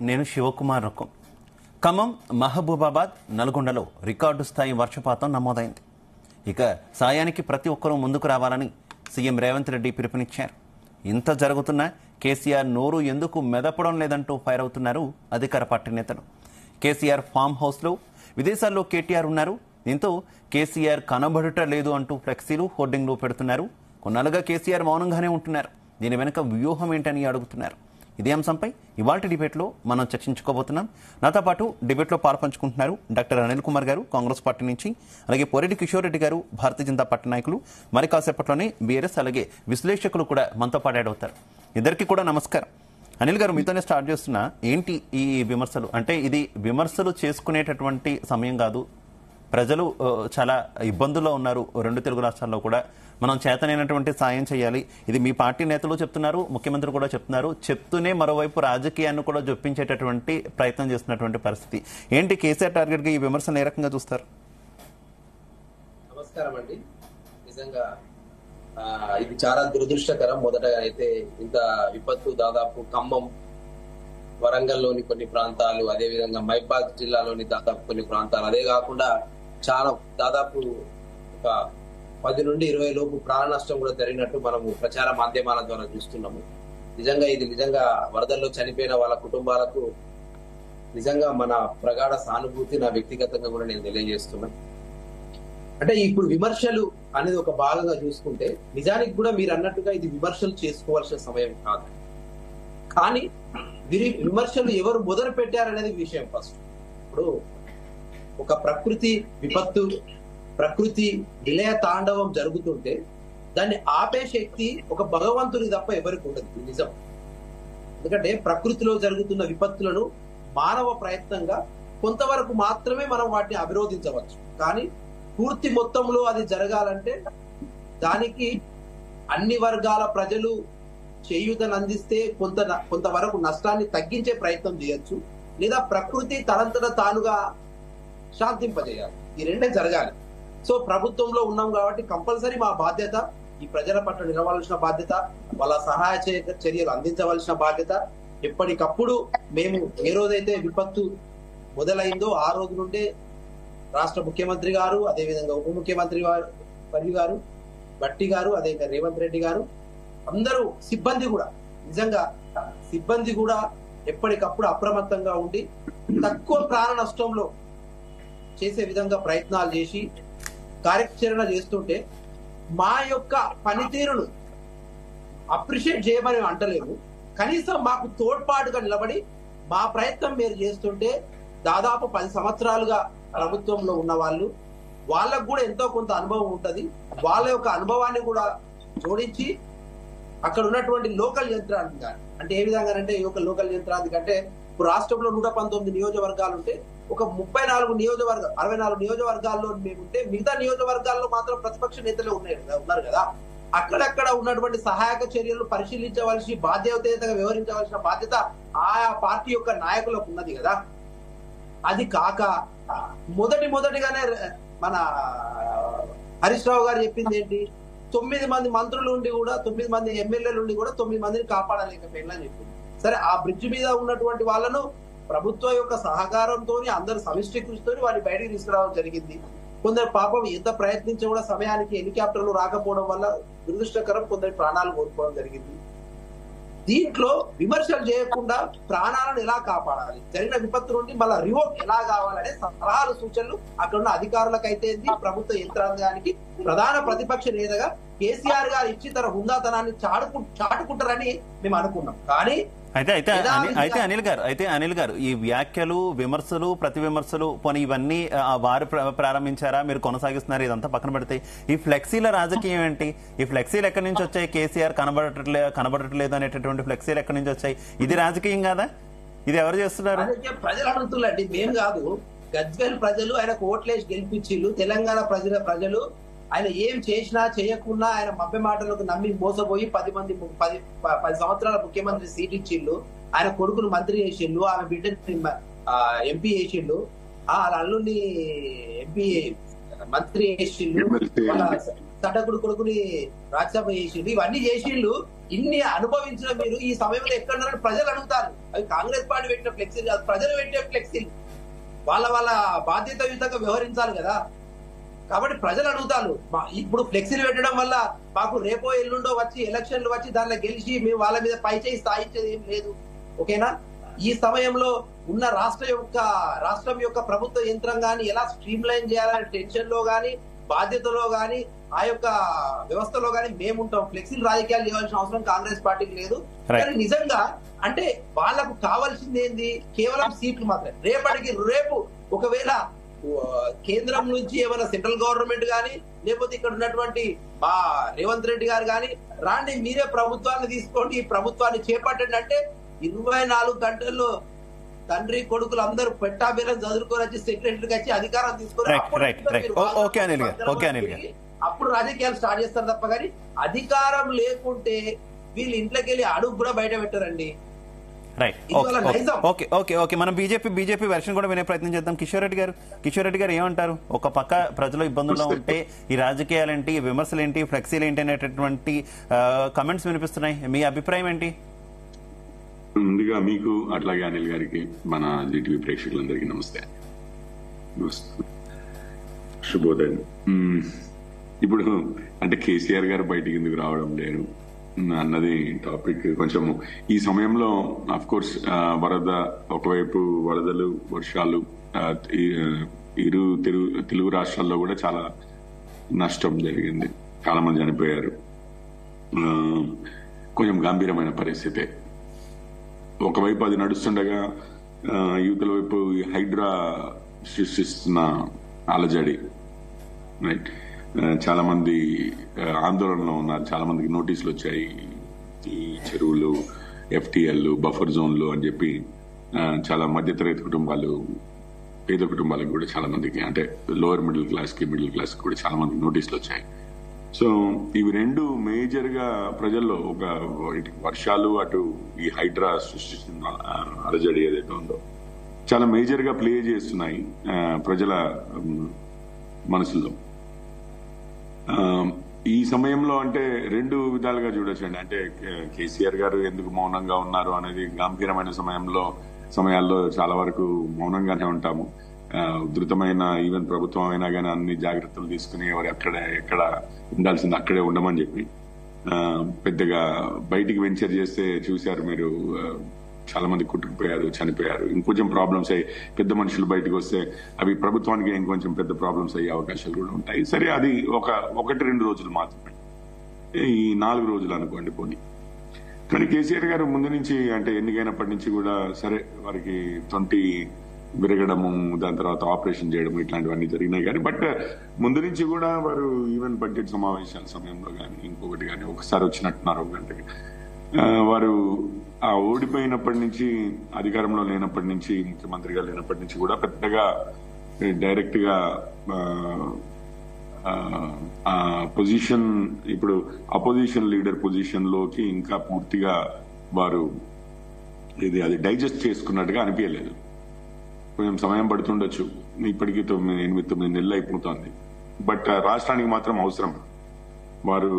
నేను శివకుమార్ రకం. ఖమ్మం, మహబూబాబాద్, నల్గొండలో రికార్డు స్థాయి వర్షపాతం నమోదైంది. ఇక సాయానికి ప్రతి ఒక్కరూ ముందుకు రావాలని సీఎం రేవంత్ రెడ్డి పిలుపునిచ్చారు. ఇంత జరుగుతున్నా కేసీఆర్ నోరు ఎందుకు మెదపడం లేదంటూ ఫైర్ అవుతున్నారు అధికార పార్టీ నేతలు. కేసీఆర్ ఫామ్ హౌస్లో, విదేశాల్లో కేటీఆర్ ఉన్నారు. దీంతో కేసీఆర్ కనబడుట లేదు అంటూ ఫ్లెక్సీలు, హోర్డింగ్లు పెడుతున్నారు. కొన్నాళ్ళుగా కేసీఆర్ మౌనంగానే ఉంటున్నారు. దీని వెనుక వ్యూహం ఏంటని అడుగుతున్నారు. ఇదే అంశంపై ఇవాల్టి డిబేట్లో మనం చర్చించుకోబోతున్నాం. నాతో పాటు డిబేట్లో పాల్పంచుకుంటున్నారు డాక్టర్ అనిల్ కుమార్ గారు, కాంగ్రెస్ పార్టీ నుంచి, అలాగే పోరెడ్డి కిషోర్ రెడ్డి గారు, భారతీయ జనతా పార్టీ నాయకులు. మరి కాసేపట్లోనే బీఆర్ఎస్ అలాగే విశ్లేషకులు కూడా మనతో పాటు యాడ్ అవుతారు. ఇద్దరికి కూడా నమస్కారం. అనిల్ గారు, మీతోనే స్టార్ట్ చేస్తున్నా. ఏంటి ఈ విమర్శలు? అంటే ఇది విమర్శలు చేసుకునేటటువంటి సమయం కాదు. ప్రజలు చాలా ఇబ్బందుల్లో ఉన్నారు. రెండు తెలుగు రాష్ట్రాల్లో కూడా మనం చేతనైనటువంటి సాయం చేయాలి. ఇది మీ పార్టీ నేతలు చెప్తున్నారు, ముఖ్యమంత్రి కూడా చెప్తున్నారు. చెప్తూనే మరోవైపు రాజకీయాన్ని కూడా జొప్పించేటటువంటి ప్రయత్నం చేస్తున్నటువంటి పరిస్థితి ఏంటి? కేసీఆర్ టార్గెట్ గా ఈ విమర్శను ఏ రకంగా చూస్తారు? నమస్కారం అండి. నిజంగా ఇది చాలా దురదృష్టకరం. మొదటగా అయితే ఇంత విపత్తు దాదాపు ఖమ్మం, వరంగల్లోని కొన్ని ప్రాంతాలు, అదేవిధంగా మైబాద్ జిల్లాలోని దాదాపు కొన్ని ప్రాంతాలు, అదే కాకుండా చాలా దాదాపు ఒక 10 నుండి 20 లోపు ప్రాణ నష్టం కూడా జరిగినట్టు మనము ప్రచార మాధ్యమాల ద్వారా చూస్తున్నాము. నిజంగా వరదల్లో చనిపోయిన వాళ్ళ కుటుంబాలకు నిజంగా మన ప్రగాఢ సానుభూతి నా వ్యక్తిగతంగా కూడా నేను తెలియజేస్తున్నా. అంటే ఇప్పుడు విమర్శలు అనేది ఒక భాగంగా చూసుకుంటే నిజానికి కూడా మీరు అన్నట్టుగా ఇది విమర్శలు చేసుకోవాల్సిన సమయం కాదు. కానీ విమర్శలు ఎవరు మొదలు పెట్టారనేది విషయం. ఫస్ట్ ఇప్పుడు ఒక ప్రకృతి విపత్తు, ప్రకృతి విలయ తాండవం జరుగుతుంటే దాన్ని ఆపే శక్తి ఒక భగవంతుని తప్ప ఎవరికి ఉండదు. నిజం. ఎందుకంటే ప్రకృతిలో జరుగుతున్న విపత్తులను మానవ ప్రయత్నంగా కొంతవరకు మాత్రమే మనం వాటిని అవిరోధించవచ్చు. కానీ పూర్తి మొత్తంలో అది జరగాలంటే దానికి అన్ని వర్గాల ప్రజలు చేయూతను అందిస్తే కొంతవరకు నష్టాన్ని తగ్గించే ప్రయత్నం చేయొచ్చు, లేదా ప్రకృతి తనంతట తానుగా శాంతింపజేయాలి. ఈ రెండే జరగాలి. సో ప్రభుత్వంలో ఉన్నాం కాబట్టి కంపల్సరీ మా బాధ్యత ఈ ప్రజల పట్ల నిలవాల్సిన బాధ్యత, వాళ్ళ సహాయ చర్యలు అందించవలసిన బాధ్యత. ఎప్పటికప్పుడు మేము ఏ రోజైతే విపత్తు మొదలైందో ఆ రోజు నుండే రాష్ట్ర ముఖ్యమంత్రి గారు, అదేవిధంగా ఉప ముఖ్యమంత్రి గారు భట్టి గారు, అదేవిధంగా రేవంత్ రెడ్డి గారు, అందరూ సిబ్బంది కూడా ఎప్పటికప్పుడు అప్రమత్తంగా ఉండి తక్కువ ప్రాణ నష్టంలో చేసే విధంగా ప్రయత్నాలు చేసి కార్యాచరణ చేస్తుంటే మా యొక్క పనితీరును అప్రిషియేట్ చేయమని అంటలేము. కనీసం మాకు తోడ్పాటుగా నిలబడి మా ప్రయత్నం మీరు చేస్తుంటే దాదాపు 10 సంవత్సరాలుగా ప్రభుత్వంలో ఉన్న వాళ్ళకు కూడా ఎంతో కొంత అనుభవం ఉంటది. వాళ్ళ యొక్క అనుభవాన్ని కూడా జోడించి అక్కడ ఉన్నటువంటి లోకల్ యంత్రాంగం అంటే ఏ విధంగా ఈ యొక్క లోకల్ యంత్రాంగం అంటే ఇప్పుడు రాష్ట్రంలో 119 నియోజకవర్గాలు ఉంటే ఒక 64 నియోజకవర్గాల్లో మేముంటే మిగతా నియోజకవర్గాల్లో మాత్రం ప్రతిపక్ష నేతలే ఉన్నారు కదా. అక్కడక్కడ ఉన్నటువంటి సహాయక చర్యలు పరిశీలించవలసి, బాధ్యతగా వ్యవహరించవలసిన బాధ్యత ఆయా పార్టీ యొక్క నాయకులకు ఉన్నది కదా. అది కాక మొదటిగానే మన హరీష్ రావు గారు చెప్పింది ఏంటి, 9 మంది మంత్రులు ఉండి కూడా 9 మంది ఎమ్మెల్యేలు ఉండి కూడా 9 మందిని కాపాడలేకపోయిందని చెప్పింది. సరే, ఆ బ్రిడ్జ్ మీద ఉన్నటువంటి వాళ్ళను ప్రభుత్వం యొక్క సహకారంతో అందరు సమిష్టి కృషితో వారిని బయటికి తీసుకురావడం జరిగింది. కొందరు పాపం ఎంత ప్రయత్నించి కూడా సమయానికి హెలికాప్టర్లు రాకపోవడం వల్ల దురదృష్టకరం, కొందరి ప్రాణాలు కోల్పోవడం జరిగింది. దీంట్లో విమర్శలు చేయకుండా ప్రాణాలను ఎలా కాపాడాలి, జరిగిన విపత్తు నుండి మళ్ళీ రివోక్ ఎలా కావాలనే సలహాలు, సూచనలు అక్కడ ఉన్న అధికారులకైతే ప్రభుత్వ యంత్రాంగానికి ప్రధాన ప్రతిపక్ష నేతగా కేసీఆర్ గారు ఇచ్చి తన హుందాతనాన్ని చాటుకుంటారని మేము అనుకున్నాం. కానీ అయితే అనిల్ గారు ఈ వ్యాఖ్యలు, విమర్శలు, ప్రతి విమర్శలు పోనీ ఇవన్నీ వారు ప్రారంభించారా, మీరు కొనసాగిస్తున్నారు? ఇదంతా పక్కన పెడితే ఈ ఫ్లెక్సీల రాజకీయం ఏంటి? ఈ ఫ్లెక్సీలు ఎక్కడి నుంచి వచ్చాయి? కేసీఆర్ కనబడట్లేదు అనేటటువంటి ఫ్లెక్సీలు ఎక్కడి నుంచి వచ్చాయి? ఇది రాజకీయం కాదా? ఇది ఎవరు చేస్తున్నారు? ప్రజలు అడుగుతున్నట్టు మేము కాదు. గజ్వేల్ ప్రజలు ఆయనకు ఓట్లేసి గెలిపించిళ్ళు. తెలంగాణ ప్రజలు ఆయన ఏం చేసినా చేయకున్నా ఆయన మభ్య మాటలకు నమ్మి మోసపోయి 10 సంవత్సరాల ముఖ్యమంత్రి సీట్ ఇచ్చిళ్ళు. ఆయన కొడుకును మంత్రి చేసిండు, ఆమె బిడ్డని ఎంపీ చేసిండు, వాళ్ళ అల్లుని ఎంపీ మంత్రి చేసిండు, వాళ్ళ తటకుడు కొడుకుని రాజ్యసభ చేసిండు. ఇవన్నీ చేసిండు. ఇన్ని అనుభవించిన మీరు ఈ సమయంలో ఎక్కడ ప్రజలు అడుగుతారు. అవి కాంగ్రెస్ పార్టీ పెట్టిన ఫ్లెక్సీలు కాదు, ప్రజలు పెట్టే ఫ్లెక్సీలు. వాళ్ళ బాధ్యతాయుతంగా వ్యవహరించాలి కదా. కాబట్టి ప్రజలు అడుగుతారు. ఇప్పుడు ఫ్లెక్సీలు పెట్టడం వల్ల మాకు రేపో ఎల్లుండో వచ్చి ఎలక్షన్లు వచ్చి దానిలో గెలిచి మేము వాళ్ళ మీద పై చేయి స్థాయించేది ఏం లేదు. ఓకేనా? ఈ సమయంలో ఉన్న రాష్ట్రం యొక్క ప్రభుత్వ యంత్రాంగాన్ని ఎలా స్ట్రీమ్ లైన్ చేయాలనే టెన్షన్ లో గానీ, బాధ్యతలో గానీ, ఆ యొక్క వ్యవస్థలో గానీ మేముంటాం. ఫ్లెక్సీలు రాజకీయాలు చేయాల్సిన అవసరం కాంగ్రెస్ పార్టీకి లేదు. కానీ నిజంగా అంటే వాళ్ళకు కావాల్సింది ఏంది? కేవలం సీట్లు మాత్రమే. రేపు ఒకవేళ కేంద్రం నుంచి ఏమైనా సెంట్రల్ గవర్నమెంట్ గానీ, లేకపోతే ఇక్కడ ఉన్నటువంటి మా రేవంత్ రెడ్డి గారు గానీ రాండి, మీరే ప్రభుత్వాన్ని తీసుకోండి, ఈ ప్రభుత్వాన్ని చేపట్టండి అంటే 24 గంటల్లో తండ్రి కొడుకులు అందరూ పెట్టాబేరం చదువుకొని వచ్చి సెక్రటరీకి వచ్చి అధికారం తీసుకొని అప్పుడు రాజకీయాలు స్టార్ట్ చేస్తారు తప్ప. కానీ అధికారం లేకుంటే వీళ్ళు ఇంట్లోకి వెళ్ళి అడుగు కూడా బయట పెట్టారండి. Right, okay. మనం బీజేపీ వెర్షన్ కూడా వినే ప్రయత్నం చేద్దాం. కిషోర్ రెడ్డి గారు ఏమంటారు? ఒక పక్క ప్రజలు ఇబ్బందుల్లో ఉంటే ఈ రాజకీయాలేంటి, విమర్శలేంటి, ఫ్లెక్సీలేంటి అనేటటువంటి కమెంట్స్ వినిపిస్తున్నాయి. మీ అభిప్రాయం ఏంటి? ముందుగా మీకు అట్లాగే అనిల్ గారికి, మన జీటీవీ ప్రేక్షకులందరికీ నమస్తే, శుభోదయం. ఇప్పుడు అంటే కేసీఆర్ గారు బయటికి ఎందుకు రావడం లేదు అన్నది టాపిక్. కొంచెం ఈ సమయంలో అఫ్ కోర్స్ ఒకవైపు వరదలు, వర్షాలు, తెలుగు రాష్ట్రాల్లో కూడా చాలా నష్టం జరిగింది, చాలా మంది చనిపోయారు. కొంచెం గంభీరమైన పరిస్థితే. ఒకవైపు అది నడుస్తుండగా యువతల వైపు హైడ్రా సృష్టిస్తున్న అలజడి, రైట్, చాలా మంది ఆందోళనలో ఉన్నారు. చాలా మందికి నోటీసులు వచ్చాయి. ఈ చెరువులు, ఎఫ్టీఎల్, బఫర్ జోన్లు అని చెప్పి చాలా మధ్యతరగతి కుటుంబాలు, పేద కుటుంబాలకు కూడా చాలా మందికి, అంటే లోవర్ మిడిల్ క్లాస్ కి కూడా చాలా మందికి నోటీసులు వచ్చాయి. సో ఇవి రెండు మేజర్ గా ప్రజల్లో ఒక వర్షాలు, అటు ఈ హైడ్రా సృష్టిస్తున్న అలజడి ఏదైతే ఉందో చాలా మేజర్ గా ప్లే చేస్తున్నాయి ప్రజల మనసుల్లో. ఈ సమయంలో అంటే రెండు విధాలుగా చూడొచ్చండి. అంటే కేసీఆర్ గారు ఎందుకు మౌనంగా ఉన్నారు అనేది, గంభీరమైన సమయాల్లో చాలా వరకు మౌనంగానే ఉంటాము. ఉధృతమైన ఈవెన్ ప్రభుత్వం అయినా కానీ అన్ని జాగ్రత్తలు తీసుకుని ఎవరు ఎక్కడ ఉండాల్సింది అక్కడే ఉండమని చెప్పి పెద్దగా బయటికి వెంచర్ చేస్తే చూశారు మీరు, చాలా మంది కుట్టుకుపోయారు, చనిపోయారు. ఇంకొంచెం ప్రాబ్లమ్స్ అయ్యి పెద్ద మనుషులు బయటకు వస్తే అవి ప్రభుత్వానికి ఇంకొంచెం పెద్ద ప్రాబ్లమ్స్ అయ్యే అవకాశాలు కూడా ఉంటాయి. సరే, అది 1-2 రోజులు మాత్రమే, ఈ 4 రోజులు అనుకోండి పోనీ. కానీ కేసీఆర్ గారు ముందు నుంచి, అంటే ఎన్నికైనప్పటి నుంచి కూడా సరే వారికి తొంటి విరగడము, దాని తర్వాత ఆపరేషన్ చేయడం, ఇట్లాంటివన్నీ జరిగినాయి. కానీ బట్ ముందు నుంచి కూడా వారు ఈవెన్ బడ్జెట్ సమావేశాల సమయంలో కానీ ఇంకొకటి కానీ ఒకసారి వచ్చినట్టున్నారు 1 గంటకి. వారు ఆ ఓడిపోయినప్పటి నుంచి, అధికారంలో లేనప్పటి నుంచి, ముఖ్యమంత్రిగా లేనప్పటి నుంచి కూడా పెద్దగా డైరెక్ట్ గా పొజిషన్, ఇప్పుడు అపోజిషన్ లీడర్ పొజిషన్ లోకి ఇంకా పూర్తిగా వారు అది డైజెస్ట్ చేసుకున్నట్టుగా అనిపించలేదు. కొంచెం సమయం పడుతుండొచ్చు, ఇప్పటికీ 8-9 నెలలు అయిపోతుంది. బట్ రాష్ట్రానికి మాత్రం అవసరం. వారు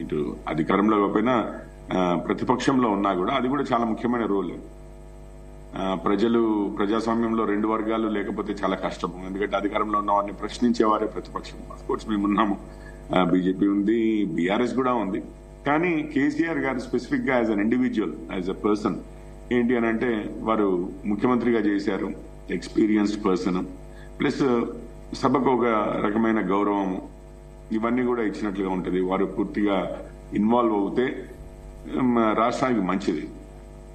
ఇటు అధికారంలో కాకపోయినా ప్రతిపక్షంలో ఉన్నా కూడా అది కూడా చాలా ముఖ్యమైన రోల్. ప్రజాస్వామ్యంలో 2 వర్గాలు లేకపోతే చాలా కష్టం. ఎందుకంటే అధికారంలో ఉన్న వారిని ప్రశ్నించేవారే ప్రతిపక్షం. అఫ్కోర్స్ మేమున్నాము, బీజేపీ ఉంది, బీఆర్ఎస్ కూడా ఉంది. కానీ కేసీఆర్ గారు స్పెసిఫిక్ గా as an individual, as a person ఏంటి అని అంటే, వారు ముఖ్యమంత్రిగా చేశారు, ఎక్స్పీరియన్స్డ్ పర్సన్, ప్లస్ సభకు ఒక రకమైన గౌరవం, ఇవన్నీ కూడా ఇచ్చినట్లుగా ఉంటుంది. వారు పూర్తిగా ఇన్వాల్వ్ అవుతే రాష్ట్రానికి మంచిది.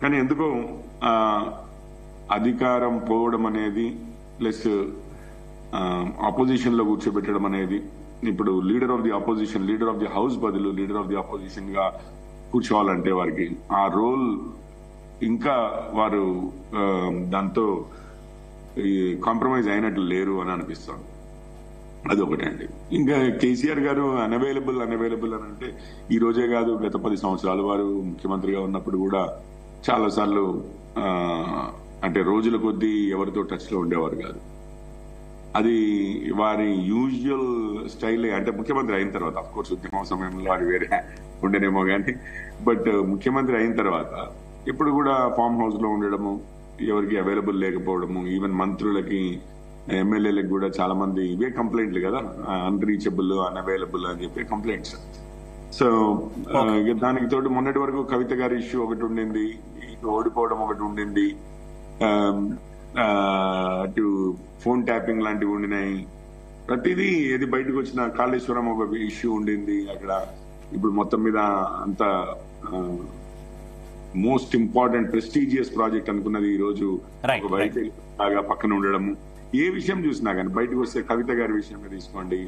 కానీ ఎందుకో అధికారం పోవడం అనేది, ప్లస్ ఆపోజిషన్ లో కూర్చోబెట్టడం అనేది, ఇప్పుడు leader of the opposition, leader of the house బదులు లీడర్ ఆఫ్ ది ఆపోజిషన్ గా కూర్చోవాలంటే వారికి ఆ రోల్ ఇంకా వారు దాంతో కాంప్రమైజ్ అయినట్లు లేరు అని అనిపిస్తాను. అదొకటే అండి. ఇంకా కేసీఆర్ గారు అన్అవైలబుల్ అని అంటే ఈ రోజే కాదు, గత 10 సంవత్సరాలు వారు ముఖ్యమంత్రిగా ఉన్నప్పుడు కూడా చాలా సార్లు అంటే రోజుల కొద్దీ ఎవరితో టచ్ లో ఉండేవారు కాదు. అది వారి యూజువల్ స్టైల్. అంటే ముఖ్యమంత్రి అయిన తర్వాత, అఫ్ కోర్స్ ఉద్యమం సమయంలో అది వేరే ఉండేనేమో కానీ, బట్ ముఖ్యమంత్రి అయిన తర్వాత ఇప్పుడు కూడా ఫామ్ హౌస్ లో ఉండడము, ఎవరికి అవైలబుల్ లేకపోవడము, ఈవెన్ మంత్రులకి ఎమ్మెల్యేలకు కూడా చాలా మంది ఇవే కంప్లైంట్లు కదా, అన్రీచబుల్, అన్అవైలబుల్ అని చెప్పి కంప్లైంట్స్. సో దానికి తోడు మొన్నటి వరకు కవిత గారి ఇష్యూ ఒకటి ఉండింది, ఇటు ఓడిపోవడం ఒకటి ఉండింది, అటు ఫోన్ ట్యాపింగ్ లాంటివి ఉండినాయి. ప్రతిదీ ఏది బయటకు వచ్చిన కాళేశ్వరం ఒక ఇష్యూ ఉండింది అక్కడ. ఇప్పుడు మొత్తం మీద అంత మోస్ట్ ఇంపార్టెంట్ ప్రెస్టీజియస్ ప్రాజెక్ట్ అనుకున్నది ఈ రోజు ఒక బయట లాగా పక్కన ఉండడము. ఏ విషయం చూసినా కానీ బయటకు వస్తే కవిత గారి విషయమే తీసుకోండి,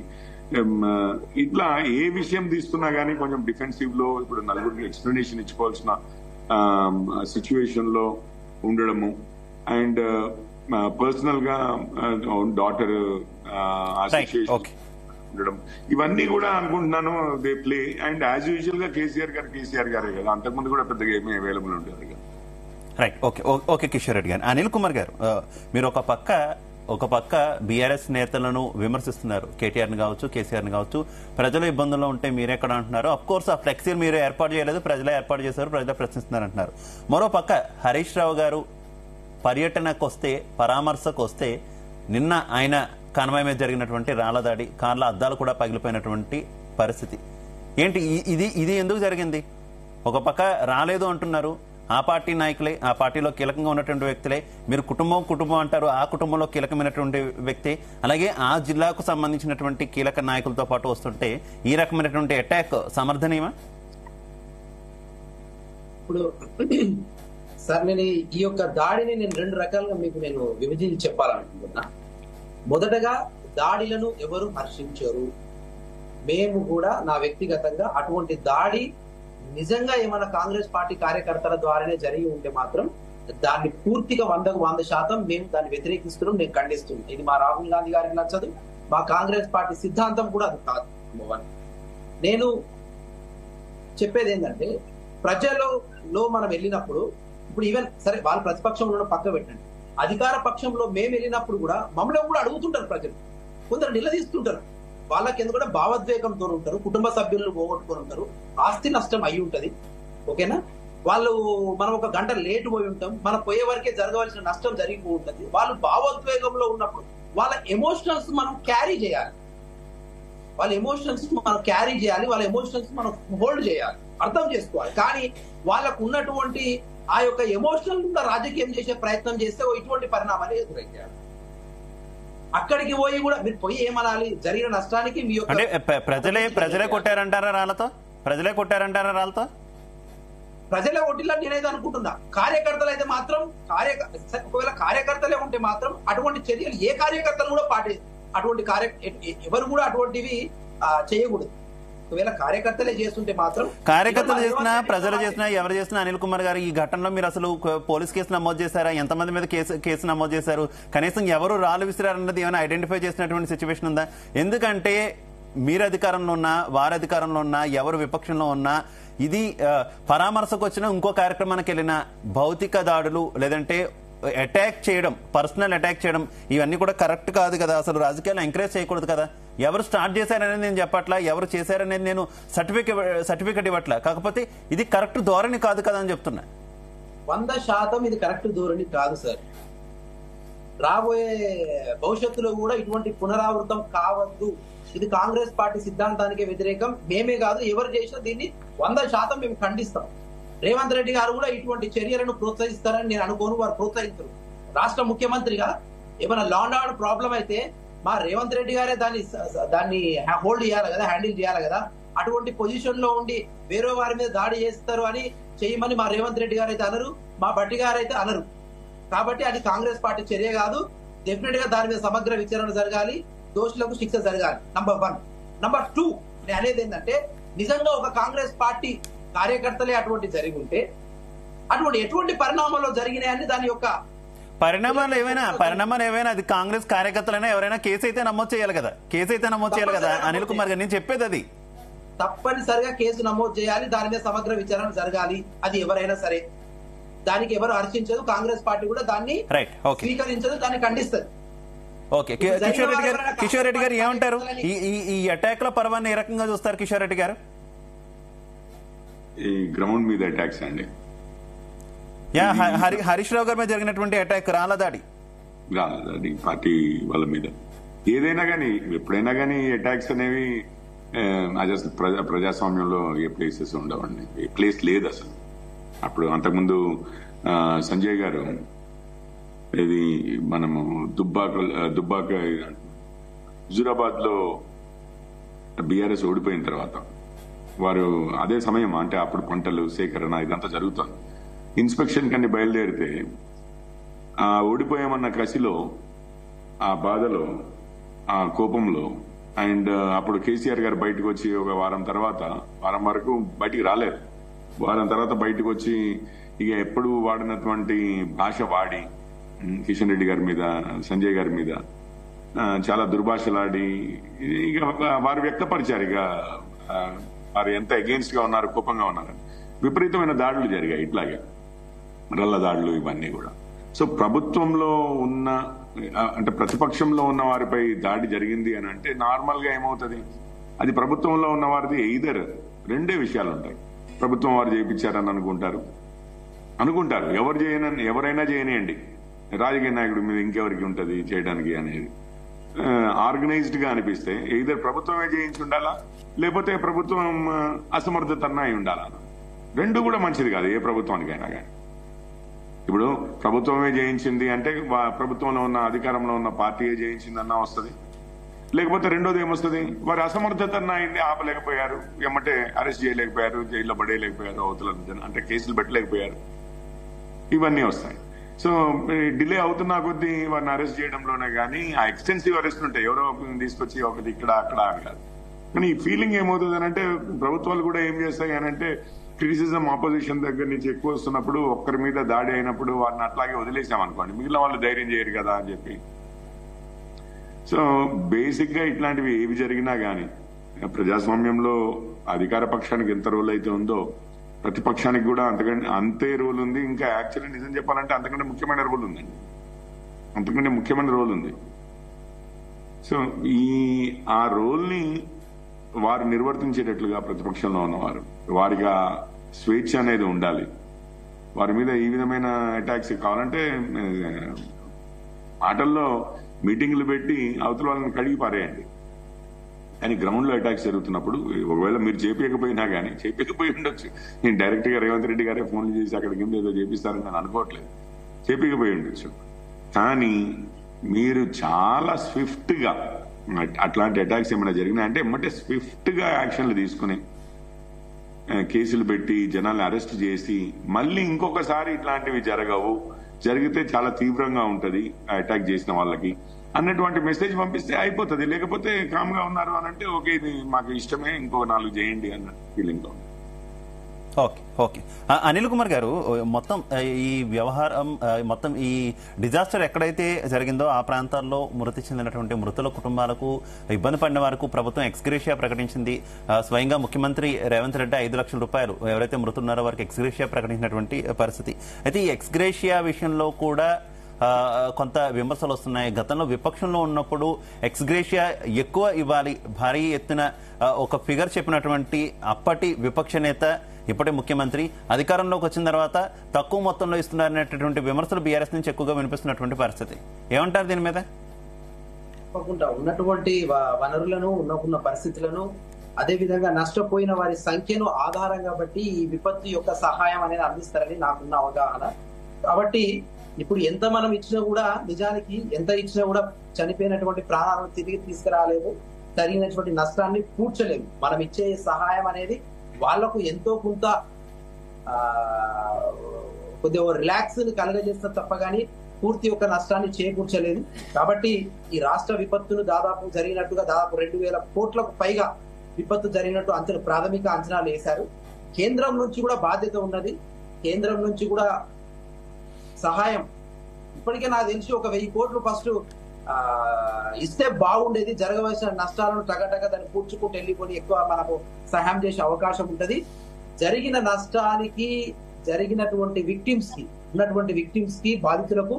ఇట్లా ఏ విషయం తీసుకున్నా గానీ కొంచెం డిఫెన్సివ్ లో ఇప్పుడు నలుగురికి ఎక్స్ప్లెనేషన్ ఇచ్చుకోవాల్సిన సిచ్యువేషన్ లో ఉండడము. అండ్ పర్సనల్ గా డాటర్ అసోసియేషన్ ఉండడం, ఇవన్నీ కూడా అనుకుంటున్నాను they play. And as usual గా కేసీఆర్ గారే కదా, అంతకుముందు కూడా పెద్దగా ఏమీ అవైలబుల్ ఉంటుంది కదా. Right, okay okay Kishore Reddy గారు. అనిల్ కుమార్ గారు, మీరు ఒక పక్క బీఆర్ఎస్ నేతలను విమర్శిస్తున్నారు, కేటీఆర్ ని కావచ్చు, కేసీఆర్ ని కావచ్చు. ప్రజలు ఇబ్బందుల్లో ఉంటే మీరెక్కడ అంటున్నారు. అఫ్ కోర్స్ ఆ ఫ్లెక్సీలు మీరు ఏర్పాటు చేయలేదు, ప్రజలే ఏర్పాటు చేశారు, ప్రజలే ప్రశ్నిస్తున్నారు అంటున్నారు. మరో పక్క హరీష్ రావు గారు పర్యటనకు వస్తే, పరామర్శకు వస్తే, నిన్న ఆయన కన్వాయ్ మీద జరిగినటువంటి రాళ్లదాడి, కార్ల అద్దాలు కూడా పగిలిపోయినటువంటి పరిస్థితి ఏంటి? ఇది ఎందుకు జరిగింది? ఒక పక్క రాలేదు అంటున్నారు, ఆ పార్టీ నాయకులే, ఆ పార్టీలో కీలకంగా ఉన్నటువంటి వ్యక్తులే. మీరు కుటుంబం అంటారు, ఆ కుటుంబంలో కీలకమైనటువంటి వ్యక్తి, అలాగే ఆ జిల్లాకు సంబంధించినటువంటి కీలక నాయకులతో పాటు వస్తుంటే ఈ రకమైనటువంటి అటాక్ సమర్థనీయమా? ఇప్పుడు సార్, నేను ఈ యొక్క దాడిని నేను రెండు రకాలుగా మీకు నేను విభజించి చెప్పాలనుకుంటున్నా. మొదటగా, దాడిలను ఎవరు హర్షించరు. మేము కూడా నా వ్యక్తిగతంగా అటువంటి దాడి నిజంగా ఏమైనా కాంగ్రెస్ పార్టీ కార్యకర్తల ద్వారానే జరిగి ఉంటే మాత్రం దాన్ని పూర్తిగా 100% మేము దాన్ని వ్యతిరేకిస్తున్నాం, నేను ఖండిస్తున్నాం. ఇది మా రాహుల్ గాంధీ గారికి నచ్చదు, మా కాంగ్రెస్ పార్టీ సిద్ధాంతం కూడా అది కాదు. నేను చెప్పేది ఏంటంటే, ప్రజలలో మనం వెళ్ళినప్పుడు, ఇప్పుడు ఈవెన్ సరే వాళ్ళ ప్రతిపక్షంలో పక్క పెట్టండి, అధికార పక్షంలో మేము వెళ్ళినప్పుడు కూడా మమ్మల్ని కూడా అడుగుతుంటారు ప్రజలు, కొందరు నిలదీస్తుంటారు. వాళ్ళకి ఎందుకంటే భావోద్వేగంతో ఉంటారు, కుటుంబ సభ్యులను పోగొట్టుకొని ఉంటారు, ఆస్తి నష్టం అయి ఉంటది. ఓకేనా, వాళ్ళు మనం ఒక గంట లేట్ పోయి ఉంటాం, మనం పోయే వరకే జరగవలసిన నష్టం జరిగిపోయి ఉంటుంది. వాళ్ళు భావోద్వేగంలో ఉన్నప్పుడు వాళ్ళ ఎమోషనల్స్ మనం క్యారీ చేయాలి, వాళ్ళ ఎమోషనల్స్ మనం హోల్డ్ చేయాలి, అర్థం చేసుకోవాలి. కానీ వాళ్ళకు ఉన్నటువంటి ఆ యొక్క ఎమోషనల్ కూడా రాజకీయం చేసే ప్రయత్నం చేస్తే ఇటువంటి పరిణామాలు ఎదురయ్యాయి. అక్కడికి పోయి కూడా మీరు పోయి ఏమనాలి, జరిగిన నష్టానికి మీ యొక్క ప్రజలే కొట్టారంటారా రాళ్లతో? ప్రజలే కొట్టిల్లని నేనైతే అనుకుంటున్నా. కార్యకర్తలు అయితే మాత్రం ఒకవేళ కార్యకర్తలే ఉంటే మాత్రం అటువంటి చర్యలు ఏ కార్యకర్తలు కూడా ఎవరు కూడా అటువంటివి చేయకూడదు. ఒకవేళ కార్యకర్తలే చేస్తుంటే మాత్రం, కార్యకర్తలు చేసినా, ప్రజలు చేసినా, ఎవరు చేసినా, అనిల్ కుమార్ గారు, ఈ ఘటనలో మీరు అసలు పోలీస్ కేసు నమోదు చేశారా? ఎంతమంది మీద కేసు నమోదు చేశారు? కనీసం ఎవరు రాళ్ళు విసిరారన్నది ఏమైనా ఐడెంటిఫై చేసినటువంటి సిచ్యువేషన్ ఉందా? ఎందుకంటే మీరు అధికారంలో ఉన్నా, వారి అధికారంలో ఉన్నా, ఎవరు విపక్షంలో ఉన్నా, ఇది పరామర్శకు వచ్చిన ఇంకో కార్యక్రమానికి వెళ్ళిన భౌతిక దాడులు, లేదంటే అటాక్ చేయడం, పర్సనల్ అటాక్ చేయడం, ఇవన్నీ కూడా కరెక్ట్ కాదు కదా. అసలు రాజకీయాలు ఎంకరేజ్ చేయకూడదు కదా. ఎవరు స్టార్ట్ చేశారనేది నేను చెప్పట్లా, ఎవరు చేశారనేది నేను సర్టిఫికెట్ ఇవ్వట్లా. కాకపోతే ఇది కరెక్ట్ ధోరణి కాదు కదా అని చెప్తున్నా. 100% ఇది కరెక్ట్ ధోరణి కాదు సార్. రాబోయే భవిష్యత్తులో కూడా ఇటువంటి పునరావృతం కావద్దు. ఇది కాంగ్రెస్ పార్టీ సిద్ధాంతానికి వ్యతిరేకం. మేమే కాదు, ఎవరు చేసినా దీన్ని 100% మేము ఖండిస్తాం. రేవంత్ రెడ్డి గారు కూడా ఇటువంటి చర్యలను ప్రోత్సహిస్తారని నేను అనుకోను, వారు ప్రోత్సహించరు. రాష్ట్ర ముఖ్యమంత్రిగా ఏమైనా లా అండ్ ఆర్డర్ ప్రాబ్లం అయితే మా రేవంత్ రెడ్డి గారే దాన్ని హోల్డ్ చేయాలి కదా, హ్యాండిల్ చేయాలి కదా. అటువంటి పొజిషన్ లో ఉండి వేరే వారి మీద దాడి చేస్తారు అని చేయమని మా రేవంత్ రెడ్డి గారు అయితే అనరు, మా బట్టి గారు అయితే అనరు. కాబట్టి అది కాంగ్రెస్ పార్టీ చర్య కాదు. డెఫినెట్ గా దాని మీద సమగ్ర విచారణ జరగాలి, దోషులకు శిక్ష జరగాలి. నంబర్ 1. నంబర్ 2, నేను అనేది ఏంటంటే, నిజంగా ఒక కాంగ్రెస్ పార్టీ కార్యకర్తలే అటువంటి జరిగి ఉంటే ఎటువంటి పరిణామాల్లో జరిగినాయని దాని యొక్క పరిణామాలు ఏవైనా అది కాంగ్రెస్ కార్యకర్తలైనా ఎవరైనా కేసు అయితే నమోదు చేయాలి కదా. అనిల్ కుమార్ గారు, నేను చెప్పేది అది తప్పనిసరిగా కేసు నమోదు చేయాలి, దాని మీద సమగ్ర విచారణ జరగాలి. అది ఎవరైనా సరే, దానికి ఎవరు హర్షించదు. కాంగ్రెస్ పార్టీ కూడా దాన్ని స్వీకరించదు, దాన్ని ఖండిస్తుంది. ఓకే, కిషోర్ రెడ్డి గారు ఏమంటారు? ఈ అటాక్ లో పర్వాన్ని ఏ రకంగా చూస్తారు కిషోర్ రెడ్డి గారు? ఈ గ్రౌండ్ మీద అటాక్స్ అండి. హరీష్ రావు గారి మీద జరిగినటువంటి అటాక్ రాళ్ళదాడి పార్టీ వాళ్ళ మీద ఏదైనా కానీ ఎప్పుడైనా కానీ అటాక్స్ అనేవి అసలు ప్రజాస్వామ్యంలో ఏ ప్లేసెస్ ఉండవండి. ఏ ప్లేస్ లేదు అసలు. అప్పుడు అంతకుముందు సంజయ్ గారు ఇది మనము దుబ్బాక హుజూరాబాద్ లో బీఆర్ఎస్ ఓడిపోయిన తర్వాత వారు అదే సమయం అంటే అప్పుడు పంటలు సేకరణ ఇదంతా జరుగుతుంది. ఇన్స్పెక్షన్ కన్నీ బయలుదేరితే ఆ ఓడిపోయామన్న కసిలో, ఆ బాధలో, ఆ కోపంలో అండ్ అప్పుడు కేసీఆర్ గారు బయటకు వచ్చి ఒక వారం వరకు బయటికి రాలేదు. వారం తర్వాత బయటకు వచ్చి ఇక ఎప్పుడు వాడినటువంటి భాష వాడి కిషన్ రెడ్డి గారి మీద, సంజయ్ గారి మీద చాలా దుర్భాషలాడి ఇక వారు వ్యక్తపరిచారు ఇక వారు ఎంత అగెయిన్స్ట్ గా ఉన్నారు, కోపంగా ఉన్నారు. విపరీతమైన దాడులు జరిగాయి, ఇట్లాగే రల్ల దాడులు ఇవన్నీ కూడా. సో ప్రభుత్వంలో ఉన్న అంటే ప్రతిపక్షంలో ఉన్న వారిపై దాడి జరిగింది అని అంటే నార్మల్ గా ఏమవుతుంది, అది ప్రభుత్వంలో ఉన్న వారిది ఎయిదర్ రెండే విషయాలు ఉంటాయి. ప్రభుత్వం వారు చేయించారని అనుకుంటారు. ఎవరైనా చేయనియండి, రాజకీయ నాయకుడి మీద ఇంకెవరికి ఉంటది చేయడానికి అనేది ఆర్గనైజ్డ్ గా అనిపిస్తే ఎయిదర్ ప్రభుత్వమే చేయించి ఉండాలా, లేకపోతే ప్రభుత్వం అసమర్థతన్నా అయి ఉండాలా. రెండు కూడా మంచిది కాదు ఏ ప్రభుత్వానికైనా కానీ. ఇప్పుడు ప్రభుత్వమే జయించింది అంటే ప్రభుత్వంలో ఉన్న అధికారంలో ఉన్న పార్టీయే జయించిందన్నా వస్తుంది, లేకపోతే రెండోది ఏమొస్తుంది, వారి అసమర్థతన్నా అయింది, ఆపలేకపోయారు, ఎమ్మటే అరెస్ట్ చేయలేకపోయారు, జైల్లో పడేయలేకపోయారు, అవతల అంటే కేసులు పెట్టలేకపోయారు, ఇవన్నీ వస్తాయి. సో డిలే అవుతున్నా కొద్దీ వారిని అరెస్ట్ చేయడంలోనే కానీ ఆ ఎక్స్టెన్సివ్ అరెస్ట్ ఉంటాయి, ఎవరో తీసుకొచ్చి ఒకటి ఇక్కడ అక్కడ అని కాదు. కానీ ఈ ఫీలింగ్ ఏమవుతుంది అనంటే ప్రభుత్వాలు కూడా ఏం చేస్తాయి అనంటే క్రిటిసిజం ఆపోజిషన్ దగ్గర నుంచి ఎక్కువ వస్తున్నప్పుడు ఒక్కరి మీద దాడి అయినప్పుడు వారిని అట్లాగే వదిలేసామనుకోండి, మిగిలిన వాళ్ళు ధైర్యం చేయరు కదా అని చెప్పి. సో బేసిక్ గా ఇట్లాంటివి ఏవి జరిగినా గానీ ప్రజాస్వామ్యంలో అధికార పక్షానికి ఎంత రోల్ అయితే ఉందో ప్రతిపక్షానికి కూడా అంతే రోల్ ఉంది. ఇంకా యాక్చువల్లీ నిజం చెప్పాలంటే అంతకంటే ముఖ్యమైన రోల్ ఉంది. సో ఆ రోల్ ని వారు నిర్వర్తించేటట్లుగా ప్రతిపక్షంలో ఉన్నవారు వారిగా స్వేచ్ఛ అనేది ఉండాలి. వారి మీద ఈ విధమైన అటాక్స్ కావాలంటే మాటల్లో మీటింగ్లు పెట్టి అవతల వాళ్ళని కడిగి పారేయండి. కానీ గ్రౌండ్ లో అటాక్స్ జరుగుతున్నప్పుడు ఒకవేళ మీరు చేపించకపోయి ఉండొచ్చు. నేను డైరెక్ట్ గా రేవంత్ రెడ్డి గారే ఫోన్లు చేసి అక్కడికి ఏదో చేపిస్తారని నేను అనుకోవట్లేదు, చేపించకపోయి ఉండొచ్చు. కానీ మీరు చాలా స్విఫ్ట్ గా అట్లాంటి అటాక్స్ ఏమైనా జరిగినాయంటే ఎమ్మటే స్విఫ్ట్ గా యాక్షన్లు తీసుకుని కేసులు పెట్టి జనాల్ని అరెస్ట్ చేసి మళ్ళీ ఇంకొకసారి ఇట్లాంటివి జరగవు, జరిగితే చాలా తీవ్రంగా ఉంటది అటాక్ చేసిన వాళ్ళకి అన్నటువంటి మెసేజ్ పంపిస్తే అయిపోతుంది. లేకపోతే కామ్ గా ఉన్నారు అని అంటే ఓకే ఇది మాకు ఇష్టమే, ఇంకో 4 చేయండి అన్న ఫీలింగ్ లో. ఓకే అనిల్ కుమార్ గారు, మొత్తం ఈ వ్యవహారం మొత్తం ఈ డిజాస్టర్ ఎక్కడైతే జరిగిందో ఆ ప్రాంతాల్లో మృతి చెందినటువంటి మృతుల కుటుంబాలకు, ఇబ్బంది పడిన వారికి ప్రభుత్వం ఎక్స్గ్రేషియా ప్రకటించింది. స్వయంగా ముఖ్యమంత్రి రేవంత్ రెడ్డి 5 లక్షల రూపాయలు ఎవరైతే మృతున్నారో వారికి ఎక్స్గ్రేషియా ప్రకటించినటువంటి పరిస్థితి. అయితే ఈ ఎక్స్గ్రేషియా విషయంలో కూడా కొంత విమర్శలు వస్తున్నాయి. గతంలో విపక్షంలో ఉన్నప్పుడు ఎక్స్గ్రేషియా ఎక్కువ ఇవ్వాలి, భారీ ఎత్తున ఒక ఫిగర్ చెప్పినటువంటి అప్పటి విపక్ష నేత ఇప్పటి ముఖ్యమంత్రి అధికారంలోకి వచ్చిన తర్వాత తక్కువ మొత్తంలో ఇస్తున్నారనేటటువంటి విమర్శలు బీఆర్ఎస్ నుంచి ఎక్కువగా వినిపిస్తున్నటువంటి పరిస్థితి. ఏమంటారు దీని మీద? తప్పకుండా ఉన్నటువంటి వనరులను ఉన్నకున్న పరిస్థితులను అదే విధంగా నష్టపోయిన వారి సంఖ్యను ఆధారంగా బట్టి ఈ విపత్తు యొక్క సహాయం అనేది అందిస్తారని నాకున్న అవగాహన. కాబట్టి ఇప్పుడు ఎంత మనం ఇచ్చినా కూడా నిజానికి ఎంత ఇచ్చినా కూడా చనిపోయినటువంటి ప్రాణాలను తిరిగి తీసుకురాలేము, జరిగినటువంటి నష్టాన్ని పూడ్చలేము. మనం ఇచ్చే సహాయం అనేది వాళ్లకు ఎంతో కొంత కొద్దిగా రిలాక్స్ ని కలగజేస్తే తప్ప గానీ పూర్తి యొక్క నష్టాన్ని చేకూర్చలేదు. కాబట్టి ఈ రాష్ట్ర విపత్తును జరిగినట్టుగా దాదాపు 2000 కోట్లకు పైగా విపత్తు జరిగినట్టు ప్రాథమిక అంచనాలు వేశారు. కేంద్రం నుంచి కూడా బాధ్యత ఉన్నది. కేంద్రం నుంచి కూడా సహాయం ఇప్పటికే నాకు తెలిసి ఒక 1000 కోట్లు ఫస్ట్ ఇస్తే బాగుండేది. జరగవలసిన నష్టాలను టగటగ దాన్ని పూడ్చుకుంటూ వెళ్ళిపోయి ఎక్కువ మనకు సహాయం చేసే అవకాశం ఉంటది. జరిగిన నష్టానికి జరిగినటువంటి విక్టిమ్స్ కి బాధితులకు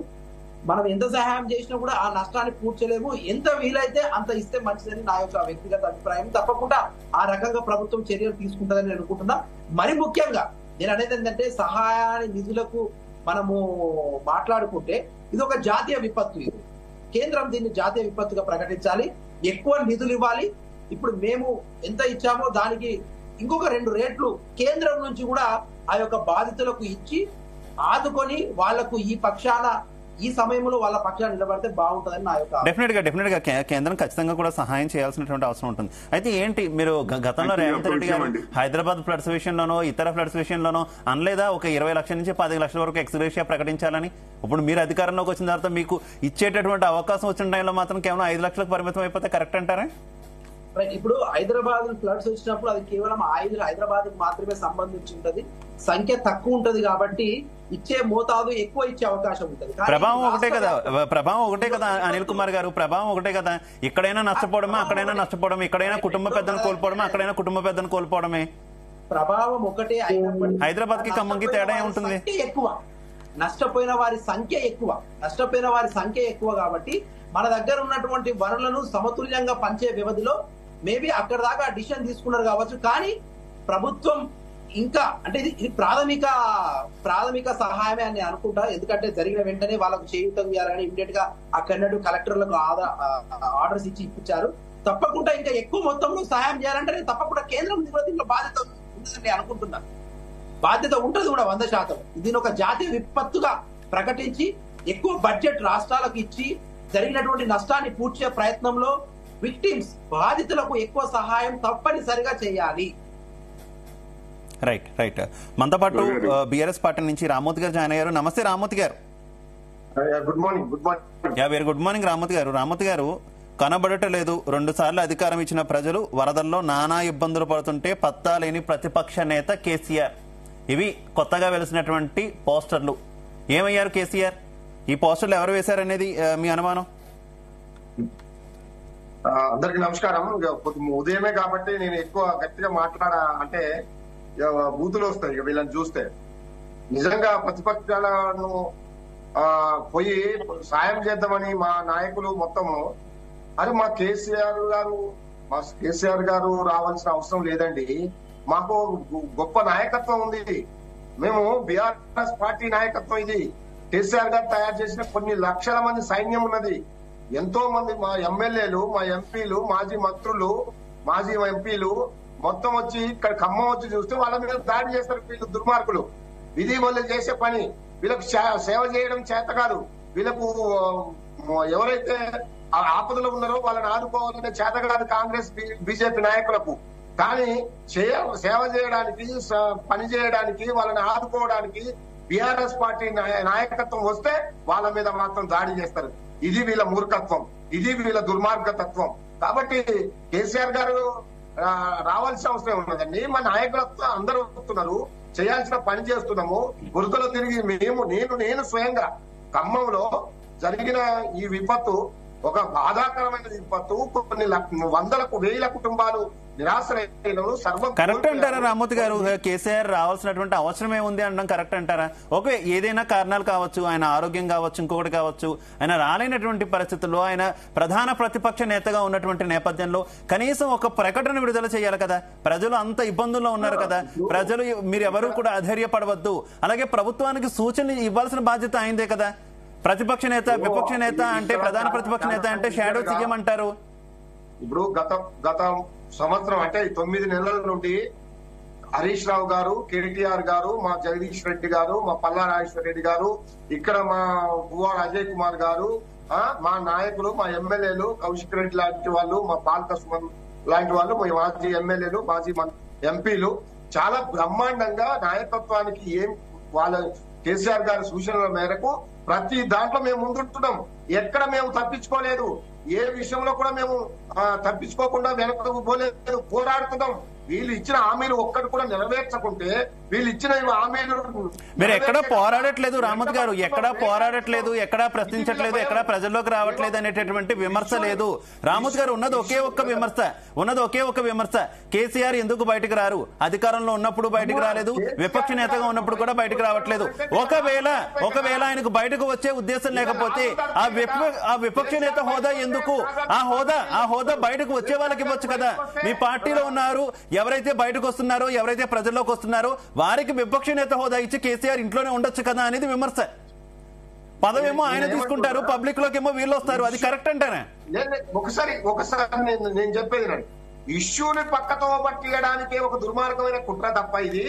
మనం ఎంత సహాయం చేసినా కూడా ఆ నష్టాన్ని పూడ్చలేము. ఎంత వీలైతే అంత ఇస్తే మంచిదని నా యొక్క వ్యక్తిగత అభిప్రాయం. తప్పకుండా ఆ రకంగా ప్రభుత్వం చర్యలు తీసుకుంటుందని నేను అనుకుంటున్నా. మరి ముఖ్యంగా నేను అనేది ఏంటంటే సహాయాన్ని నిధులకు మనము మాట్లాడుకుంటే ఇది ఒక జాతీయ విపత్తు. ఇది కేంద్రం దీన్ని జాతీయ విపత్తుగా ప్రకటించాలి, ఎక్కువ నిధులు ఇవ్వాలి. ఇప్పుడు మేము ఎంత ఇచ్చామో దానికి ఇంకొక 2 రేట్లు కేంద్రం నుంచి కూడా ఆ యొక్క బాధితులకు ఇచ్చి ఆదుకొని వాళ్లకు ఈ సమయంలో వాళ్ళ పక్షాన్ని నిలబడితే బాగుంటుందని నా యొక్క డెఫినెట్ గా కేంద్రం ఖచ్చితంగా కూడా సహాయం చేయాల్సినటువంటి అవసరం ఉంటుంది. అయితే ఏంటి మీరు గతంలో రేవంత్ రెడ్డి గారు హైదరాబాద్ ఫ్లడ్స్ విషయంలోనో ఇతర ఫ్లడ్స్ విషయంలోనో అనలేదా ఒక 20 లక్షల నుంచి 15 లక్షల వరకు ఎక్స్గ్రేషియా ప్రకటించాలని? ఇప్పుడు మీరు అధికారంలోకి వచ్చిన తర్వాత మీకు ఇచ్చేటటువంటి అవకాశం వచ్చిన టైంలో మాత్రం కేవలం 5 లక్షలకు పరిమితం అయిపోతే కరెక్ట్ అంటారా? ఇప్పుడు హైదరాబాద్ ఫ్లడ్స్ వచ్చినప్పుడు అది కేవలం హైదరాబాద్ మాత్రమే సంబంధించి ఉంటది, సంఖ్య తక్కువ ఉంటది కాబట్టి ఇచ్చే మోతాదు ఎక్కువ ఇచ్చే అవకాశం ఉంటది. ప్రభావం ఒకటే కదా అనిల్ కుమార్ గారు, ప్రభావం ఒకటే కదా. ఇక్కడైనా నష్టపోవడమే, అక్కడైనా నష్టపోవడమే, ఇక్కడైనా కుటుంబ పెద్దను కోల్పోవడమే, అక్కడైనా కుటుంబ పెద్దను కోల్పోవడమే. ప్రభావం ఒకటే అయినప్పటికీ హైదరాబాద్ కి ఖమ్మంకి తేడా ఏముంటుంది? ఎక్కువ నష్టపోయిన వారి సంఖ్య ఎక్కువ కాబట్టి మన దగ్గర ఉన్నటువంటి వనరులను సమతుల్యంగా పంచే వ్యవధిలో మేబీ అక్కడ దాకా డిసిషన్ తీసుకున్నారు కావచ్చు. కానీ ప్రభుత్వం ఇంకా అంటే ఇది ప్రాథమిక సహాయమే అని అనుకుంటా. ఎందుకంటే జరిగిన వెంటనే వాళ్ళకు చేయూతం ఇవ్వాలని ఇమీడియట్ గా అక్కడ కలెక్టర్లకు ఆర్డర్స్ ఇప్పించారు. తప్పకుండా ఇంకా ఎక్కువ మొత్తంలో సహాయం చేయాలంటే నేను తప్పకుండా కేంద్రం దీంట్లో బాధ్యత ఉంటుందని అనుకుంటున్నాను. బాధ్యత ఉంటుంది కూడా 100%. దీని ఒక జాతీయ విపత్తుగా ప్రకటించి ఎక్కువ బడ్జెట్ రాష్ట్రాలకు ఇచ్చి జరిగినటువంటి నష్టాన్ని పూడ్చే ప్రయత్నంలో విక్టిమ్స్ బాధితులకు ఎక్కువ సహాయం తప్పనిసరిగా చేయాలి. రైట్. మనతో పాటు బీఆర్ఎస్ పార్టీ నుంచి రామూర్తి గారు జాయిన్ అయ్యారు. నమస్తే రామూర్తి గారు. Good morning. Very good morning Ramurthy గారు. రామూర్తి గారు, కనబడటలేదు 2 సార్లు అధికారం ఇచ్చిన ప్రజలు వరదల్లో నానా ఇబ్బందులు పడుతుంటే పత్తా లేని ప్రతిపక్ష నేత కేసీఆర్. ఇవి కొత్తగా వెలిసినటువంటి పోస్టర్లు. ఏమయ్యారు కేసీఆర్? ఈ పోస్టర్లు ఎవరు వేశారనేది మీ అనుమానం? అందరికి నమస్కారం. ఉదయమే కాబట్టి నేను ఎక్కువ గట్టిగా అంటే బూతులు వస్తాయి ఇక వీళ్ళని చూస్తే. నిజంగా ప్రతిపక్షాలను పోయి సాయం చేద్దామని మా నాయకులు మొత్తము అది మా కేసీఆర్ గారు రావాల్సిన అవసరం లేదండి. మాకు గొప్ప నాయకత్వం ఉంది. మేము బీఆర్ఎస్ పార్టీ నాయకత్వం ఇది. కేసీఆర్ గారు తయారు చేసిన కొన్ని లక్షల మంది సైన్యం ఉన్నది. ఎంతో మంది మా ఎమ్మెల్యేలు, మా ఎంపీలు, మాజీ మంత్రులు, మాజీ ఎంపీలు మొత్తం వచ్చి ఇక్కడ ఖమ్మం వచ్చి చూస్తే వాళ్ళ మీద దాడి చేస్తారు వీళ్ళు దుర్మార్గులు. ఇది వాళ్ళు చేసే పని. వీళ్ళకు సేవ చేయడం చేత కాదు. వీళ్ళకు ఎవరైతే ఆపదలో ఉన్నారో వాళ్ళని ఆదుకోవాలనే చేత కాదు కాంగ్రెస్ బీజేపీ నాయకులకు. కానీ సేవ చేయడానికి, పని చేయడానికి, వాళ్ళని ఆదుకోవడానికి బీఆర్ఎస్ పార్టీ నాయకత్వం వస్తే వాళ్ళ మీద మాత్రం దాడి చేస్తారు. ఇది వీళ్ళ మూర్ఖత్వం, ఇది వీళ్ళ దుర్మార్గతత్వం. కాబట్టి కేసీఆర్ గారు రావాల్సిన అవసరం ఉన్నదండి. మా నాయకులతో అందరూ వస్తున్నారు, చేయాల్సిన పని చేస్తున్నాము. బురదలో తిరిగి నేను స్వయంగా ఖమ్మంలో జరిగిన ఈ విపత్తు ఒక బాధాకరమైన విపత్తు. కొన్ని వందలకు వేల కుటుంబాలు నిరాశరైనను. కరెక్ట్ అంటారా రామూర్తి గారు? కేసీఆర్ రావాల్సినటువంటి అవసరమే ఉంది అనడం కరెక్ట్ అంటారా? ఓకే, ఏదైనా కారణాలు కావచ్చు, ఆయన ఆరోగ్యం కావచ్చు, ఇంకొకటి కావచ్చు, ఆయన రాలేనటువంటి పరిస్థితుల్లో ఆయన ప్రధాన ప్రతిపక్ష నేతగా ఉన్నటువంటి నేపథ్యంలో కనీసం ఒక ప్రకటన విడుదల చేయాలి కదా. ప్రజలు అంత ఇబ్బందుల్లో ఉన్నారు కదా. ప్రజలు మీరు ఎవరు కూడా అధైర్యపడవద్దు. అలాగే ప్రభుత్వానికి సూచనలు ఇవ్వాల్సిన బాధ్యత అయిందే కదా. ప్రతిపక్ష నేత, విపక్ష నేత అంటే ప్రధాన ప్రతిపక్ష నేత అంటే షాడో సీఎం అంటారు. ఇప్పుడు గత సంవత్సరం అంటే 9 నెలల నుండి హరీష్ రావు గారు, కేటీఆర్ గారు, మా జగదీష్ రెడ్డి గారు, మా పల్లా రాజేశ్వర రెడ్డి గారు, ఇక్కడ మా పువ్వాడ అజయ్ కుమార్ గారు, మా నాయకులు, మా ఎమ్మెల్యేలు కౌశిక్ రెడ్డి లాంటి వాళ్ళు, మా పాల్క సుమన్ లాంటి వాళ్ళు, మా మాజీ ఎమ్మెల్యేలు, మాజీ ఎంపీలు చాలా బ్రహ్మాండంగా నాయకత్వానికి వాళ్ళ కేసీఆర్ గారి సూచనల మేరకు ప్రతి దాంట్లో మేము ముందుంటున్నాం. ఎక్కడ మేము తప్పించుకోలేదు. ఏ విషయంలో కూడా మేము తప్పించుకోకుండా వెనకకు పోలేదు, పోరాడుతున్నాం. వీళ్ళు ఇచ్చిన హామీలు ఒక్కటి కూడా నెరవేర్చకుంటే వీళ్ళు ఇచ్చిన హామీలు మీరు ఎక్కడా పోరాడట్లేదు రామూర్తి గారు, ఎక్కడా పోరాడట్లేదు, ఎక్కడా ప్రశ్నించట్లేదు, ఎక్కడా ప్రజల్లోకి రావట్లేదు అనేటటువంటి విమర్శ లేదు రామూర్తి గారు. ఉన్నది ఒకే ఒక విమర్శ. కేసీఆర్ ఎందుకు బయటకు రారు? అధికారంలో ఉన్నప్పుడు బయటకు రాలేదు, విపక్ష నేతగా ఉన్నప్పుడు కూడా బయటకు రావట్లేదు. ఒకవేళ ఆయనకు బయటకు బయటకు వచ్చే ఉద్దేశం లేకపోతే ఆ విపక్ష నేత హోదా ఎందుకు? ఆ హోదా బయటకు వచ్చే వాళ్ళకి ఇవ్వచ్చు కదా. మీ పార్టీలో ఉన్నారు, ఎవరైతే బయటకు వస్తున్నారో, ఎవరైతే ప్రజల్లోకి వస్తున్నారో వారికి విపక్ష నేత హోదా ఇచ్చి కేసీఆర్ ఇంట్లోనే ఉండొచ్చు కదా అనేది విమర్శ. పదవేమో ఆయన తీసుకుంటారు, పబ్లిక్ లోకి ఏమో వీళ్ళు వస్తారు. అది కరెక్ట్ అంటేనే. ఒకసారి నేను చెప్పేది రండి, ఇష్యూని పక్కతో పట్టియడానికే ఒక దుర్మార్గమైన కుట్ర తప్ప ఇది.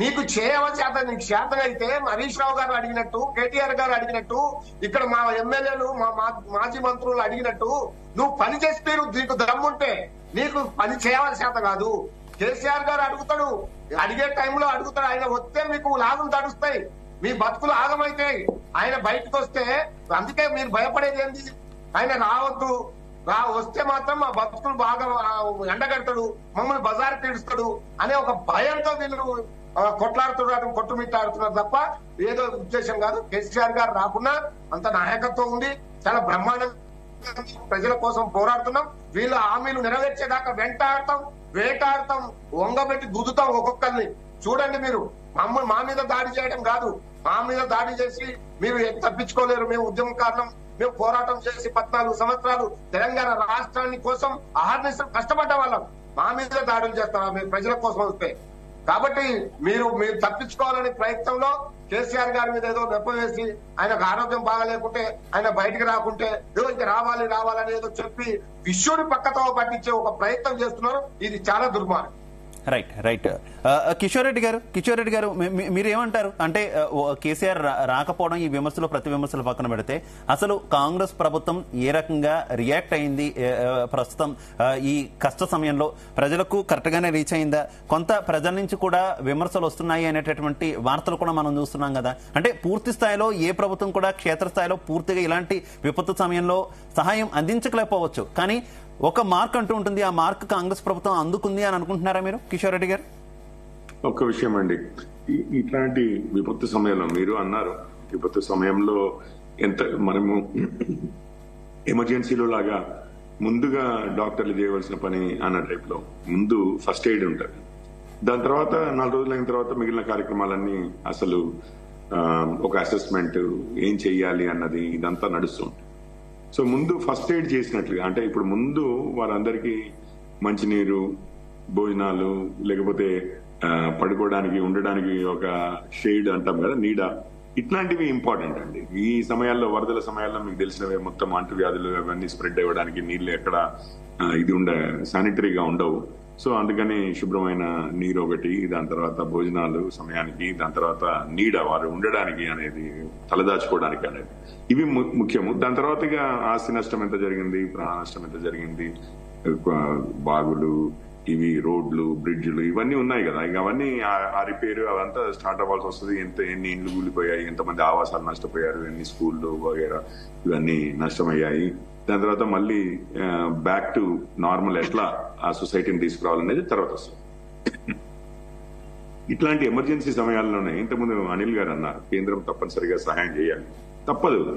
నీకు చేయవలసి నీకు శాతం అయితే హరీష్ రావు గారు అడిగినట్టు, కేటీఆర్ గారు అడిగినట్టు, ఇక్కడ మా ఎమ్మెల్యేలు మా మాజీ మంత్రులు అడిగినట్టు నువ్వు పని చేసి తీరు. నీకు దమ్ముంటే నీకు పని చేయవలసి శాతం కాదు. కేసీఆర్ గారు అడుగుతాడు, అడిగే టైంలో అడుగుతాడు. ఆయన వస్తే మీకు లాభం తడుస్తాయి, మీ బతుకులు ఆగమైతాయి. ఆయన బయటకు వస్తే అందుకే మీరు భయపడేది ఏంది? ఆయన రావద్దు, వస్తే మాత్రం మా బతుకులు బాగా ఎండగడతాడు, మమ్మల్ని బజారు తీడుస్తాడు అనే ఒక భయంతో వీళ్ళు కొట్లాడుతున్నారు, కొట్టుమిట్టాడుతున్నారు తప్ప ఏదో ఉద్దేశం కాదు. కేసీఆర్ గారు రాకున్నా అంత నాయకత్వం ఉంది, చాలా బ్రహ్మాండంగా ప్రజల కోసం పోరాడుతున్నాం. వీళ్ళ హామీలు నెరవేర్చేదాకా వెంటాడతాం, వేటాడతాం, వంగబెట్టి గుద్దుతాం ఒక్కొక్కరిని. చూడండి, మీరు మా మీద దాడి చేయడం కాదు, మా మీద దాడి చేసి మీరు తప్పించుకోలేరు. మేము ఉద్యమకారులం, మేము పోరాటం చేసి 14 సంవత్సరాలు తెలంగాణ రాష్ట్రాన్ని కోసం అహర్నిశలు కష్టపడ్డ వాళ్ళం. మా మీద దాడులు చేస్తారా మీరు ప్రజల కోసం వస్తే? కాబట్టి మీరు తప్పించుకోవాలనే ప్రయత్నంలో కేసీఆర్ గారి మీద ఏదో నెప్ప వేసి ఆయనకు ఆరోగ్యం బాగాలేకుంటే, ఆయన బయటకు రాకుంటే ఏదో ఇంకా రావాలని ఏదో చెప్పి విశ్వని పక్కతో పట్టించే ఒక ప్రయత్నం చేస్తున్నారు. ఇది చాలా దుర్మార్గం. రైట్. కిషోర్ రెడ్డి గారు మీరేమంటారు? అంటే కేసీఆర్ రాకపోవడం, ఈ విమర్శలు ప్రతి విమర్శలు పక్కన పెడితే అసలు కాంగ్రెస్ ప్రభుత్వం ఏ రకంగా రియాక్ట్ అయింది ప్రస్తుతం ఈ కష్ట సమయంలో? ప్రజలకు కరెక్ట్ గానే రీచ్ అయిందా? కొంత ప్రజల నుంచి కూడా విమర్శలు వస్తున్నాయి అనేటటువంటి వార్తలు కూడా మనం చూస్తున్నాం కదా. అంటే పూర్తి స్థాయిలో ఏ ప్రభుత్వం కూడా క్షేత్రస్థాయిలో పూర్తిగా ఇలాంటి విపత్తు సమయంలో సహాయం అందించలేకపోవచ్చు, కానీ ఒక మార్క్ అంటూ ఉంటుంది. ఆ మార్క్ కాంగ్రెస్ ప్రభుత్వం అందుకుంది అని అనుకుంటున్నారా మీరు, కిషోర్ రెడ్డి గారు? ఒక్క విషయం అండి, ఇట్లాంటి విపత్తు సమయంలో మీరు అన్నారు, విపత్తు సమయంలో ఎంత మనము ఎమర్జెన్సీలో లాగా ముందుగా డాక్టర్లు చేయవలసిన పని అన్న టైప్ లో ముందు ఫస్ట్ ఎయిడ్ ఉంటుంది. దాని తర్వాత 4 రోజులు అయిన తర్వాత మిగిలిన కార్యక్రమాలన్నీ అసలు ఒక అసెస్మెంట్ ఏం చెయ్యాలి అన్నది ఇదంతా నడుస్తుంది. సో ముందు ఫస్ట్ ఎయిడ్ చేసినట్లుగా, అంటే ఇప్పుడు ముందు వారందరికీ మంచినీరు, భోజనాలు, లేకపోతే పడుకోవడానికి ఉండడానికి ఒక షేడ్ అంటాం కదా, నీడ, ఇట్లాంటివి ఇంపార్టెంట్ అండి. ఈ సమయాల్లో, వరదల సమయాల్లో మీకు తెలిసినవే మొత్తం అంటువ్యాధులు అవన్నీ స్ప్రెడ్ అవ్వడానికి నీళ్లు ఎక్కడ శానిటరీగా ఉండవు. సో అందుకని శుభ్రమైన నీరు ఒకటి, దాని తర్వాత భోజనాలు సమయానికి, దాని తర్వాత నీడ వారు ఉండడానికి అనేది, తలదాచుకోవడానికి అనేది, ఇవి ముఖ్యము. దాని తర్వాత ఇక ఆస్తి నష్టం ఎంత జరిగింది, ప్రాణ నష్టం ఎంత జరిగింది, బాగులు, ఇవి రోడ్లు, బ్రిడ్జ్లు ఇవన్నీ ఉన్నాయి కదా, ఇక అవన్నీ ఆ రిపేర్ అదంతా స్టార్ట్ అవ్వాల్సి వస్తుంది. ఎన్ని ఇండ్లు కూలిపోయాయి, ఎంతమంది ఆవాసాలు నష్టపోయారు, ఎన్ని స్కూళ్ళు వగేరా ఇవన్నీ నష్టమయ్యాయి. దాని తర్వాత మళ్ళీ బ్యాక్ టు నార్మల్ ఎట్లా ఆ సొసైటీని తీసుకురావాలనేది తర్వాత వస్తుంది. ఇట్లాంటి ఎమర్జెన్సీ సమయాల్లోనే ఇంతకుముందు అనిల్ గారు అన్నారు, కేంద్రం తప్పనిసరిగా సహాయం చేయాలి.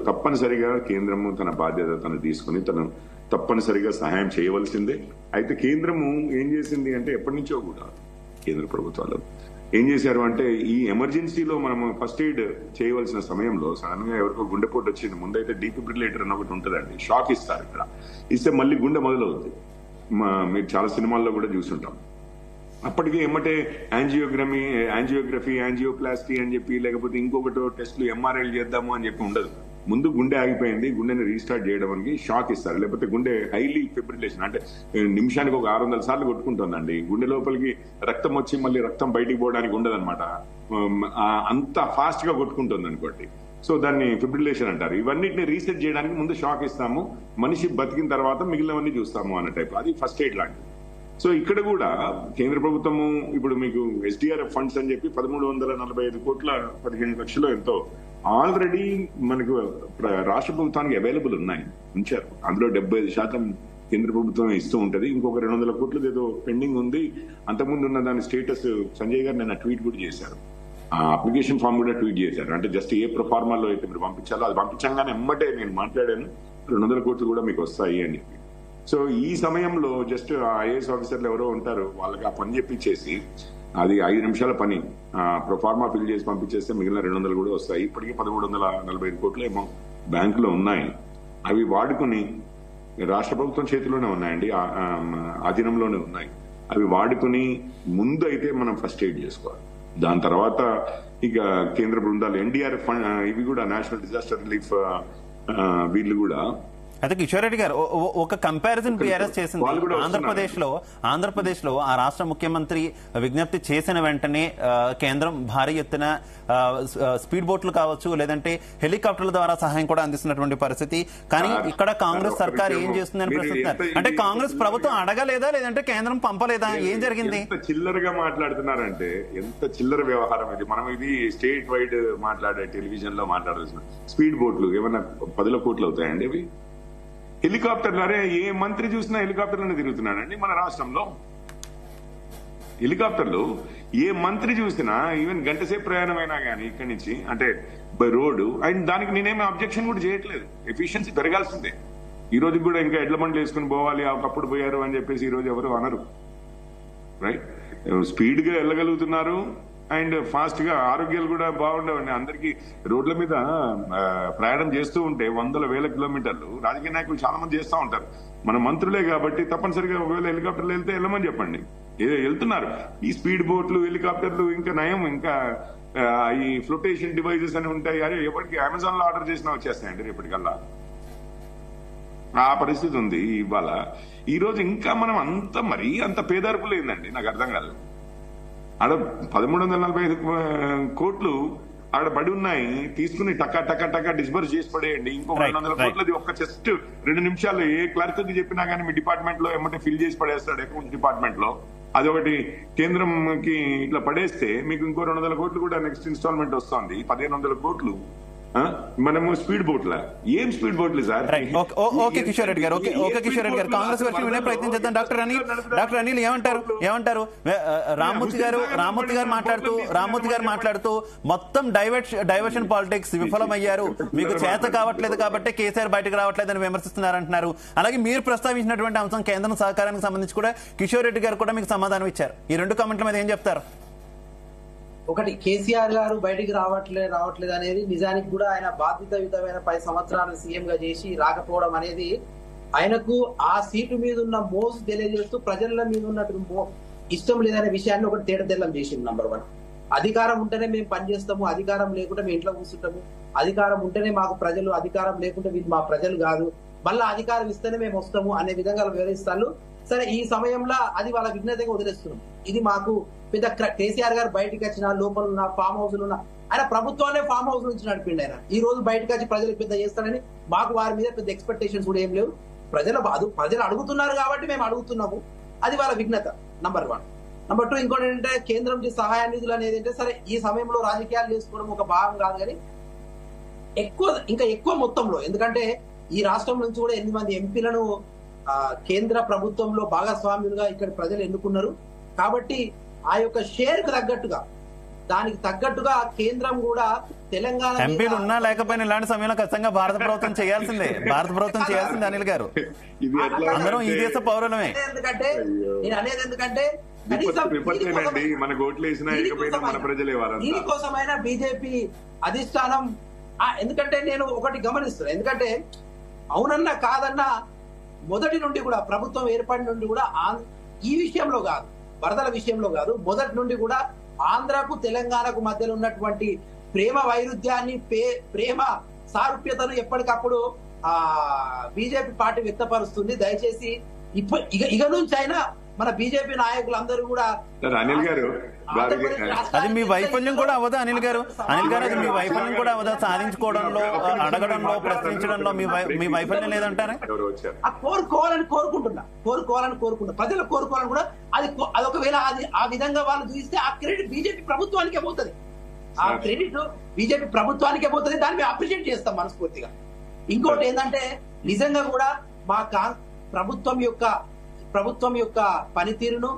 తప్పనిసరిగా కేంద్రము తన బాధ్యత తను తీసుకుని తను తప్పనిసరిగా సహాయం చేయవలసిందే. అయితే కేంద్రము ఏం చేసింది అంటే, ఎప్పటి నుంచో కూడా కేంద్ర ప్రభుత్వాలు ఏం చేశారు అంటే, ఈ ఎమర్జెన్సీలో మనము ఫస్ట్ ఎయిడ్ చేయవలసిన సమయంలో సడన్ గా ఎవరికో గుండెపోటు వచ్చింది, ముందైతే డీఫిబ్రిలేటర్ అని ఒకటి ఉంటుందండి, షాక్ ఇస్తారు. ఇక్కడ ఇస్తే మళ్ళీ గుండె మొదలవుతుంది. మీరు చాలా సినిమాల్లో కూడా చూసుంటాం. అప్పటికే ఎమ్మటే యాంజియోగ్రఫీ, యాంజియోప్లాస్టీ అని చెప్పి, లేకపోతే ఇంకొకటో టెస్టులు ఎంఆర్ఐలు చేద్దాము అని చెప్పి ఉండదు. ముందు గుండె ఆగిపోయింది, గుండెని రీస్టార్ట్ చేయడానికి షాక్ ఇస్తారు. లేకపోతే గుండె హైలీ ఫిబ్రిలేషన్, అంటే నిమిషానికి ఒక 600 సార్లు కొట్టుకుంటుందండి. గుండె లోపలికి రక్తం వచ్చి మళ్ళీ రక్తం బయటికి పోవడానికి ఉండదన్నమాట, అంత ఫాస్ట్ గా కొట్టుకుంటుంది అనుకోండి. సో దాన్ని ఫిబ్రిలేషన్ అంటారు. ఇవన్నిటిని రీసెట్ చేయడానికి ముందు షాక్ ఇస్తాము, మనిషి బతికిన తర్వాత మిగిలినవన్నీ చూస్తాము అన్న టైప్, అది ఫస్ట్ ఎయిడ్ లాంటిది. సో ఇక్కడ కూడా కేంద్ర ప్రభుత్వము ఇప్పుడు మీకు ఎస్డిఆర్ఎఫ్ ఫండ్స్ అని చెప్పి 1345 కోట్ల 15 లక్షలు ఎంతో ఆల్రెడీ మనకు రాష్ట్ర ప్రభుత్వానికి అవైలబుల్ ఉంచారు. అందులో 75% కేంద్ర ప్రభుత్వం ఇస్తూ ఉంటది. ఇంకొక 200 కోట్లు ఏదో పెండింగ్ ఉంది. అంతకుముందు ఉన్న దాని స్టేటస్ సంజయ్ గారు నిన్న ట్వీట్ కూడా చేశారు, ఆ అప్లికేషన్ ఫామ్ కూడా ట్వీట్ చేశారు. అంటే జస్ట్ ఏ ప్రొఫార్మాలో అయితే మీరు పంపించాలో అది పంపించగానే ఎమ్మటే నేను మాట్లాడాను, 200 కోట్లు కూడా మీకు వస్తాయి అని చెప్పి. సో ఈ సమయంలో జస్ట్ ఐఏఎస్ ఆఫీసర్లు ఎవరో ఉంటారు, వాళ్ళకి ఆ పని చెప్పించేసి అది 5 నిమిషాల పని. ప్రొఫార్మా ఫిల్ చేసి పంపించేస్తే మిగిలిన 200 కూడా వస్తాయి. ఇప్పటికీ 1345 కోట్లు ఏమో బ్యాంకులో ఉన్నాయి. అవి వాడుకుని రాష్ట్ర ప్రభుత్వం చేతిలోనే ఉన్నాయండి, అధీనంలోనే ఉన్నాయి. అవి వాడుకుని ముందు అయితే మనం ఫస్ట్ ఎయిడ్ చేసుకోవాలి. దాని తర్వాత ఇక కేంద్ర బృందాలు NDRF ఫండ్, ఇవి కూడా నేషనల్ డిజాస్టర్ రిలీఫ్ వీళ్ళు కూడా. అయితే కిషోర్ రెడ్డి గారు ఒక కంపారిజన్ బీఆర్ఎస్ చేసింది. ఆంధ్రప్రదేశ్ లో ఆ రాష్ట్ర ముఖ్యమంత్రి విజ్ఞప్తి చేసిన వెంటనే కేంద్రం భారీ ఎత్తున స్పీడ్ బోట్లు కావచ్చు, లేదంటే హెలికాప్టర్ల ద్వారా సహాయం కూడా అందిస్తున్నటువంటి పరిస్థితి. కానీ ఇక్కడ కాంగ్రెస్ సర్కార్ ఏం చేస్తుందని ప్రశ్నిస్తున్నారు. అంటే కాంగ్రెస్ ప్రభుత్వం అడగలేదా, లేదంటే కేంద్రం పంపలేదా? ఏం జరిగింది? ఎంత చిల్లరగా మాట్లాడుతున్నారంటే, ఎంత చిల్లర వ్యవహారం ఇది. మనం ఇది స్టేట్ వైడ్ మాట్లాడే టెలివిజన్ లో మాట్లాడాల్సిన స్పీడ్ బోట్లు ఏమన్నా 10 కోట్లు అవుతాయండి అవి? హెలికాప్టర్లు, అరే ఏ మంత్రి చూసినా హెలికాప్టర్లను తిరుగుతున్నాడండి మన రాష్ట్రంలో. హెలికాప్టర్లు ఏ మంత్రి చూసినా, ఈవెన్ గంట సేపు ప్రయాణం అయినా కానీ ఇక్కడి నుంచి, అంటే బై రోడ్డు, అండ్ దానికి నేనేమి అబ్జెక్షన్ కూడా చేయట్లేదు. ఎఫిషియన్సీ పెరగాల్సిందే. ఈ రోజు కూడా ఇంకా ఎడ్ల బండ్లు వేసుకుని పోవాలి, ఒకప్పుడు పోయారు అని చెప్పేసి ఈ రోజు ఎవరు అనరు. రైట్, స్పీడ్ గా వెళ్ళగలుగుతున్నారు అండ్ ఫాస్ట్ గా. ఆరోగ్యాలు కూడా బాగుండవండి. అందరికీ రోడ్ల మీద ప్రయాణం చేస్తూ ఉంటే 100,000 కిలోమీటర్లు రాజకీయ నాయకులు చాలా మంది చేస్తూ ఉంటారు. మన మంత్రులే కాబట్టి తప్పనిసరిగా ఒకవేళ హెలికాప్టర్లు వెళ్తే వెళ్ళమని చెప్పండి. వెళ్తున్నారు. ఈ స్పీడ్ బోట్లు, హెలికాప్టర్లు ఇంకా నయం, ఇంకా ఈ ఫ్లోటేషన్ డివైజెస్ అని ఉంటాయి. అరే ఎప్పటికీ అమెజాన్ లో ఆర్డర్ చేసినా వచ్చేస్తాయండి రేపటికల్లా. ఆ పరిస్థితి ఉంది ఇవాళ. ఈ రోజు ఇంకా మనం అంత పేదర్పులు ఏందండి, నాకు అర్థం కాదు. ఆడ 1345 కోట్లు ఆడ పడి ఉన్నాయి, తీసుకుని టకా డిస్బర్స్ చేసి పడేయండి. ఇంకో 200 కోట్లది ఒక్క జస్ట్ 2 నిమిషాలు ఏ క్లర్క్ కి చెప్పినా కానీ మీ డిపార్ట్మెంట్ లో ఏమంటే ఫిల్ చేసి పడేస్తాడు అకౌంట్స్ డిపార్ట్మెంట్ లో. అదొకటి కేంద్రంకి ఇట్లా పడేస్తే మీకు ఇంకో 200 కోట్లు కూడా నెక్స్ట్ ఇన్స్టాల్మెంట్ వస్తుంది. 1500 కోట్లు మనము స్పీడ్ బోట్ల. ఏం స్పీడ్ బోట్లు సార్? ఓకే కిషోర్ రెడ్డి గారు, ఓకే కిషోర్ రెడ్డి గారు, కాంగ్రెస్ వర్షన్ వినే ప్రయత్నం చేద్దాం. డాక్టర్ అనిల్ ఏమంటారు? రామ్మూర్తి గారు మాట్లాడుతూ మొత్తం డైవర్షన్ పాలిటిక్స్ విఫలమయ్యారు, మీకు చేత కావట్లేదు కాబట్టి కేసీఆర్ బయటకు రావట్లేదని విమర్శిస్తున్నారంటున్నారు. అలాగే మీరు ప్రస్తావించినటువంటి అంశం కేంద్రం సహకారానికి సంబంధించి కూడా కిషోర్ రెడ్డి గారు కూడా మీకు సమాధానం ఇచ్చారు. ఈ 2 కామెంట్ల మీద ఏం చెప్తారు? ఒకటి, కేసీఆర్ గారు బయటికి రావట్లేదు అనేది నిజానికి కూడా ఆయన బాధ్యతాయుతమైన 10 సంవత్సరాలు సీఎం గా చేసి రాకపోవడం అనేది ఆయనకు ఆ సీటు మీద ఉన్న మోసు తెలియజేస్తూ ప్రజల మీద ఉన్నట్టు ఇష్టం లేదనే విషయాన్ని ఒకటి తేటతెల్లం చేసింది. నంబర్ 1, అధికారం ఉంటేనే మేము పనిచేస్తాము, అధికారం లేకుంటే మేము ఇంట్లో కూర్చుంటాము, అధికారం ఉంటేనే మాకు ప్రజలు, అధికారం లేకుంటే వీళ్ళు మా ప్రజలు కాదు, మళ్ళా అధికారం ఇస్తేనే మేము వస్తాము అనే విధంగా వివరిస్తాను. సరే, ఈ సమయంలో అది వాళ్ళ విఘ్నతగా వదిలేస్తున్నాం. ఇది మాకు పెద్ద కేసీఆర్ గారు బయటకు వచ్చిన లోపల ఉన్న ఫామ్ హౌస్ ఉన్న ఆయన ప్రభుత్వాన్ని ఫామ్ హౌస్ నుంచి నడిపిండి. ఆయన ఈ రోజు బయటకు వచ్చి ప్రజలకు పెద్ద చేస్తారని మాకు వారి మీద పెద్ద ఎక్స్పెక్టేషన్స్ కూడా ఏం లేవు. ప్రజలు అడుగుతున్నారు కాబట్టి మేము అడుగుతున్నాము, అది వాళ్ళ విఘ్నత. నంబర్ 1. నంబర్ 2, ఇంకోటి ఏంటంటే కేంద్రం సహాయ నిధులు అనేది ఏంటంటే, సరే ఈ సమయంలో రాజకీయాలు చేసుకోవడం ఒక భాగం కాదు, కానీ ఇంకా ఎక్కువ మొత్తంలో, ఎందుకంటే ఈ రాష్ట్రం నుంచి కూడా 8 మంది ఎంపీలను కేంద్ర ప్రభుత్వంలో భాగస్వాములుగా ఇక్కడ ప్రజలు ఎన్నుకున్నారు. కాబట్టి ఆ యొక్క షేర్ కు తగ్గట్టుగా, దానికి తగ్గట్టుగా కేంద్రం కూడా తెలంగాణ ఎంపీలు ఉన్నా లేకపోయినా ఇలాంటి సమయంలో ఖచ్చితంగా భారత ప్రభుత్వం చేయాల్సిందే అనిల్ గారు. అందరం ఈ దేశ పౌరులమే. ఎందుకంటే నేను అనేది ఎందుకంటే దీనికోసమైనా బీజేపీ అధిష్టానం, ఎందుకంటే నేను ఒకటి గమనిస్తున్నాను, ఎందుకంటే అవునన్నా కాదన్నా మొదటి నుండి కూడా ప్రభుత్వం ఏర్పడి నుండి కూడా ఈ విషయంలో కాదు, వరదల విషయంలో కాదు, మొదటి నుండి కూడా ఆంధ్రకు తెలంగాణకు మధ్యలో ఉన్నటువంటి ప్రేమ వైరుధ్యాన్ని, ప్రేమ సారూప్యతను ఎప్పటికప్పుడు బీజేపీ పార్టీ వ్యక్తపరుస్తుంది. దయచేసి ఇక నుంచి అయినా మన బీజేపీ నాయకులందరూ కూడా అనిల్ గారు, అది మీ వైఫల్యం కూడా అవ్వదా అనిల్ గారు? అది మీ వైఫల్యం కూడా అవ్వదా? సాధించుకోవడంలో, అడగడంలో, ప్రశ్నించడంలో మీ వైఫల్యం లేదంటారా? కోరుకోవాలని కోరుకుంటున్నా, ప్రజలు కోరుకోవాలని కూడా. అది ఒకవేళ ఆ విధంగా వాళ్ళు చూస్తే ఆ క్రెడిట్ బీజేపీ ప్రభుత్వానికే పోతుంది, దాన్ని మేము అప్రిషియేట్ చేస్తాం మనస్ఫూర్తిగా. ఇంకోటి ఏంటంటే, నిజంగా కూడా మా ప్రభుత్వం యొక్క పనితీరును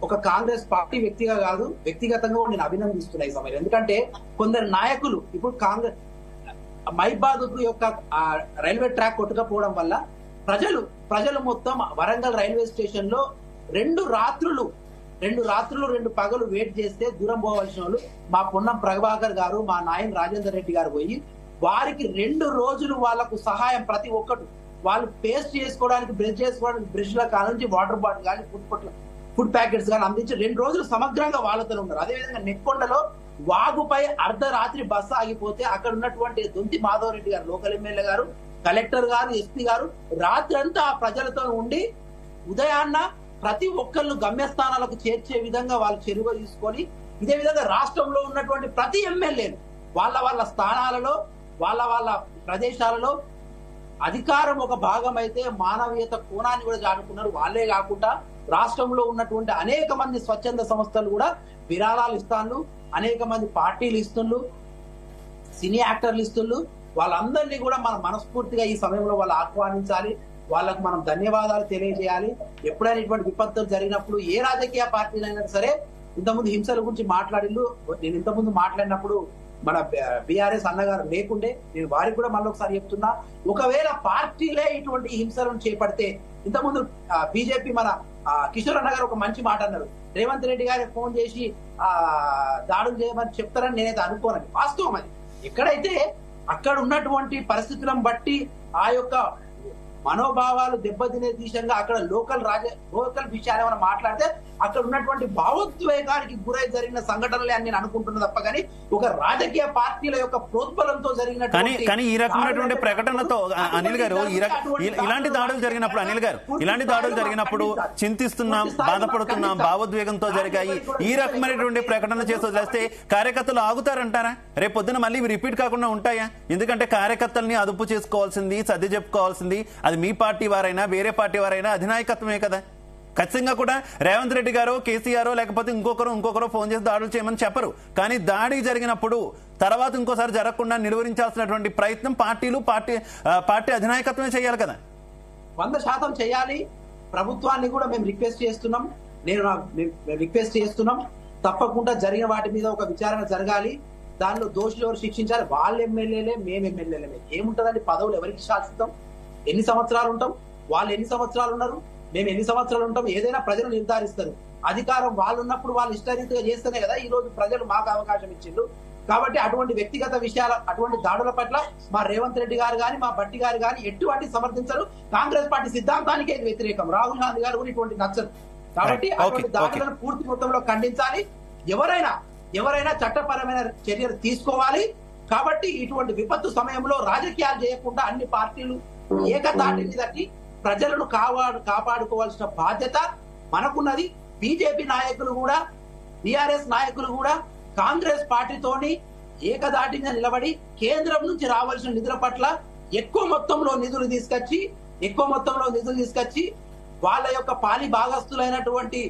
ఒక కాంగ్రెస్ పార్టీ వ్యక్తిగతంగా నేను అభినందిస్తున్నా ఈ సమయంలో. ఎందుకంటే కొందరు నాయకులు ఇప్పుడు మైబాద్ యొక్క రైల్వే ట్రాక్ కొట్టుకపోవడం వల్ల ప్రజలు మొత్తం వరంగల్ రైల్వే స్టేషన్ లో 2 రాత్రులు 2 రాత్రులు 2 పగలు వెయిట్ చేస్తే దూరం పోవలసిన వాళ్ళు మా పొన్నం ప్రభాకర్ గారు, మా నాయన రాజేందర్ రెడ్డి గారు పోయి వారికి 2 రోజులు వాళ్లకు సహాయం ప్రతి ఒక్కటి వాళ్ళు పేస్ట్ చేసుకోవడానికి బ్రష్ చేసుకోవడానికి బ్రష్ల కానుంచి వాటర్ బాటిల్ కానీ ఫుడ్ ప్యాకెట్స్ కానీ అందించి 2 రోజులు సమగ్రంగా వాళ్ళతో ఉన్నారు. అదేవిధంగా నెక్కొండలో వాగుపై అర్ధరాత్రి బస్సు ఆగిపోతే అక్కడ ఉన్నటువంటి దొంతి మాధవ్ రెడ్డి గారు లోకల్ ఎమ్మెల్యే గారు, కలెక్టర్ గారు, ఎస్పీ గారు రాత్రి అంతా ఆ ప్రజలతో ఉండి ఉదయాన్న ప్రతి ఒక్కళ్ళు గమ్యస్థానాలకు చేర్చే విధంగా వాళ్ళు చర్య తీసుకొని ఇదే విధంగా రాష్ట్రంలో ఉన్నటువంటి ప్రతి ఎమ్మెల్యేలు వాళ్ళ స్థానాలలో వాళ్ళ ప్రదేశాలలో అధికారం ఒక భాగం అయితే మానవీయత కోణాన్ని కూడా చాటుకున్నారు. వాళ్ళే కాకుండా రాష్ట్రంలో ఉన్నటువంటి అనేక మంది స్వచ్ఛంద సంస్థలు కూడా విరాళాలు ఇస్తాను, అనేక మంది పార్టీలు ఇస్తున్నారు, సినీ యాక్టర్లు ఇస్తున్నారు. వాళ్ళందరినీ కూడా మనం మనస్ఫూర్తిగా ఈ సమయంలో వాళ్ళు ఆహ్వానించాలి, వాళ్ళకు మనం ధన్యవాదాలు తెలియజేయాలి. ఎప్పుడైనా ఇటువంటి విపత్తులు జరిగినప్పుడు ఏ రాజకీయ పార్టీలైనా సరే ఇంతకుముందు హింసల గురించి మాట్లాడిల్లు. నేను ఇంతకుముందు మాట్లాడినప్పుడు మన బీఆర్ఎస్ అన్నగారు లేకుండే, నేను వారికి కూడా మళ్ళీ ఒకసారి చెప్తున్నా, ఒకవేళ పార్టీలే ఇటువంటి హింసలను చేపడితే ఇంతకుముందు బీజేపీ మన కిషోర్ అన్న గారు ఒక మంచి మాట అన్నారు, రేవంత్ రెడ్డి గారికి ఫోన్ చేసి దాడులు చేయమని చెప్తారని నేనైతే అనుకోనని. వాస్తవం అది. ఎక్కడైతే అక్కడ ఉన్నటువంటి పరిస్థితులను బట్టి ఆ యొక్క మనోభావాలు దెబ్బతినే దిశగా అక్కడ లోకల్ విషయాలు ఏమైనా మాట్లాడితే అక్కడ ఉన్నటువంటి భావోద్వేగానికి గురై జరిగిన సంఘటనలే అని నేను అనుకుంటున్నా తప్ప కానీ ఒక రాజకీయ పార్టీల యొక్క ప్రోద్బలంతో జరిగిన కానీ ఈ రకమైనటువంటి ప్రకటనతో అనిల్ గారు ఇలాంటి దాడులు జరిగినప్పుడు అనిల్ గారు ఇలాంటి దాడులు జరిగినప్పుడు చింతిస్తున్నాం, బాధపడుతున్నాం, భావోద్వేగంతో జరిగాయి ఈ రకమైనటువంటి ప్రకటన చేసి వదిలేస్తే కార్యకర్తలు ఆగుతారంటారా? రేపు పొద్దున మళ్ళీ రిపీట్ కాకుండా ఉంటాయా? ఎందుకంటే కార్యకర్తల్ని అదుపు చేసుకోవాల్సింది, సర్ది చెప్పుకోవాల్సింది అది మీ పార్టీ వారైనా వేరే పార్టీ వారైనా అధినాయకత్వమే కదా. ఖచ్చితంగా కూడా రేవంత్ రెడ్డి గారు, కేసీఆర్ లేకపోతే ఇంకొకరు ఫోన్ చేసి దాడులు చేయమని చెప్పరు. కానీ దాడి జరిగినప్పుడు తర్వాత ఇంకోసారి జరగకుండా నిలువరించాల్సినటువంటి ప్రయత్నం పార్టీ అధినాయకత్వమే చేయాలి కదా. 100% చేయాలి. ప్రభుత్వాన్ని కూడా మేము రిక్వెస్ట్ చేస్తున్నాం. తప్పకుండా జరిగిన వాటి మీద ఒక విచారణ జరగాలి. దానిలో దోషులు ఎవరు శిక్షించాలి. వాళ్ళ ఎమ్మెల్యేలే, మేము ఎమ్మెల్యేలమే. ఏముంటదండి పదవులు ఎవరికి శాశ్వతం? ఎన్ని సంవత్సరాలు ఉంటాం? వాళ్ళు ఎన్ని సంవత్సరాలు ఉన్నారు, మేము ఎన్ని సంవత్సరాలు ఉంటాం? ఏదైనా ప్రజలు నిర్ధారిస్తారు. అధికారం వాళ్ళు ఉన్నప్పుడు వాళ్ళు ఇష్టరీతిగా చేస్తేనే కదా ఈ రోజు ప్రజలు మాకు అవకాశం ఇచ్చిండ్రు. కాబట్టి అటువంటి వ్యక్తిగత విషయాల, అటువంటి దాడుల పట్ల మా రేవంత్ రెడ్డి గారు కానీ మా భట్టి గారు కానీ ఎటువంటి సమర్థించరు. కాంగ్రెస్ పార్టీ సిద్ధాంతానికి వ్యతిరేకం. రాహుల్ గాంధీ గారు కూడా ఇటువంటి నచ్చరు. కాబట్టి అటువంటి దాడులను పూర్తి మొత్తంలో ఖండించాలి. ఎవరైనా చట్టపరమైన చర్యలు తీసుకోవాలి. కాబట్టి ఇటువంటి విపత్తు సమయంలో రాజకీయాలు చేయకుండా అన్ని పార్టీలు ఏకతాటి మీదకి ప్రజలను కాపాడుకోవాల్సిన బాధ్యత మనకున్నది. బీజేపీ నాయకులు కూడా, టీఆర్ఎస్ నాయకులు కూడా కాంగ్రెస్ పార్టీతోని ఏకదాటి మీద నిలబడి కేంద్రం నుంచి రావాల్సిన నిధుల పట్ల ఎక్కువ మొత్తంలో నిధులు తీసుకొచ్చి వాళ్ళ యొక్క పాలి భాగస్తులైనటువంటి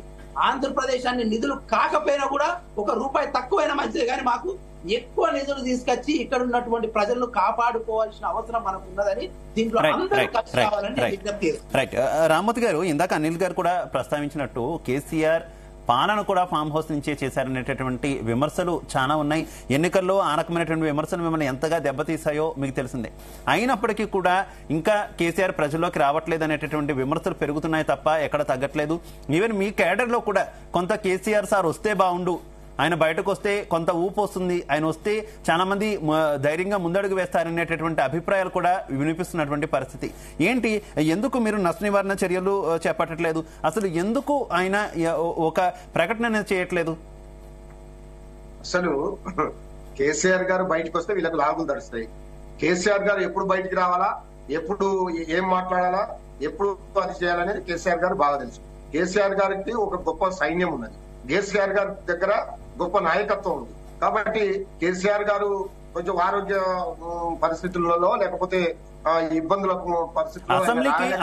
ఆంధ్రప్రదేశాన్ని నిధులు కాకపోయినా కూడా ₹1 తక్కువైనా మంచిది, కానీ మాకు ఎక్కువ నిధులు తీసుకొచ్చి ఇక్కడ ఉన్నటువంటి ప్రజలను కాపాడుకోవాల్సిన అవసరం మనకు ఉన్నదని దీంట్లో అందరూ కలిసి రావాలని విజ్ఞప్తి చేస్తున్నారు. రామ్మూర్తి గారు, ఇందాక అనిల్ గారు కూడా ప్రస్తావించినట్టు కేసీఆర్ పాలన కూడా ఫామ్ హౌస్ నుంచే చేశారనేటటువంటి విమర్శలు చాలా ఉన్నాయి. ఎన్నికల్లో ఆ రకమైనటువంటి విమర్శలు మిమ్మల్ని ఎంతగా దెబ్బతీసాయో మీకు తెలిసిందే. అయినప్పటికీ కూడా ఇంకా కేసీఆర్ ప్రజల్లోకి రావట్లేదు అనేటటువంటి విమర్శలు పెరుగుతున్నాయి తప్ప ఎక్కడ తగ్గట్లేదు. ఈవెన్ మీ కేడర్లో కూడా కొంత కేసీఆర్ సార్ వస్తే బాగుండు, ఆయన బయటకు వస్తే కొంత ఊపు వస్తుంది, ఆయన వస్తే చాలా మంది ధైర్యంగా ముందడుగు వేస్తారనేటటువంటి అభిప్రాయాలు కూడా వినిపిస్తున్నటువంటి పరిస్థితి. ఏంటి, ఎందుకు మీరు నష్ట నివారణ చర్యలు చేపట్టట్లేదు? అసలు ఎందుకు ఆయన ఒక ప్రకటన చేయట్లేదు? అసలు కేసీఆర్ గారు బయటకు వస్తే వీళ్ళకి లాగులు తడుస్తాయి. కేసీఆర్ గారు ఎప్పుడు బయటికి రావాలా, ఎప్పుడు ఏం మాట్లాడాలా, ఎప్పుడు అది చేయాలనేది కేసీఆర్ గారు బాగా తెలుసు. కేసీఆర్ గారికి ఒక గొప్ప సైన్యం ఉన్నది. కేసీఆర్ గారి దగ్గర గొప్ప నాయకత్వం ఉంది. కాబట్టి కేసీఆర్ గారు కొంచెం ఆరోగ్య పరిస్థితులలో లేకపోతే ఇబ్బందుల పరిస్థితుల్లో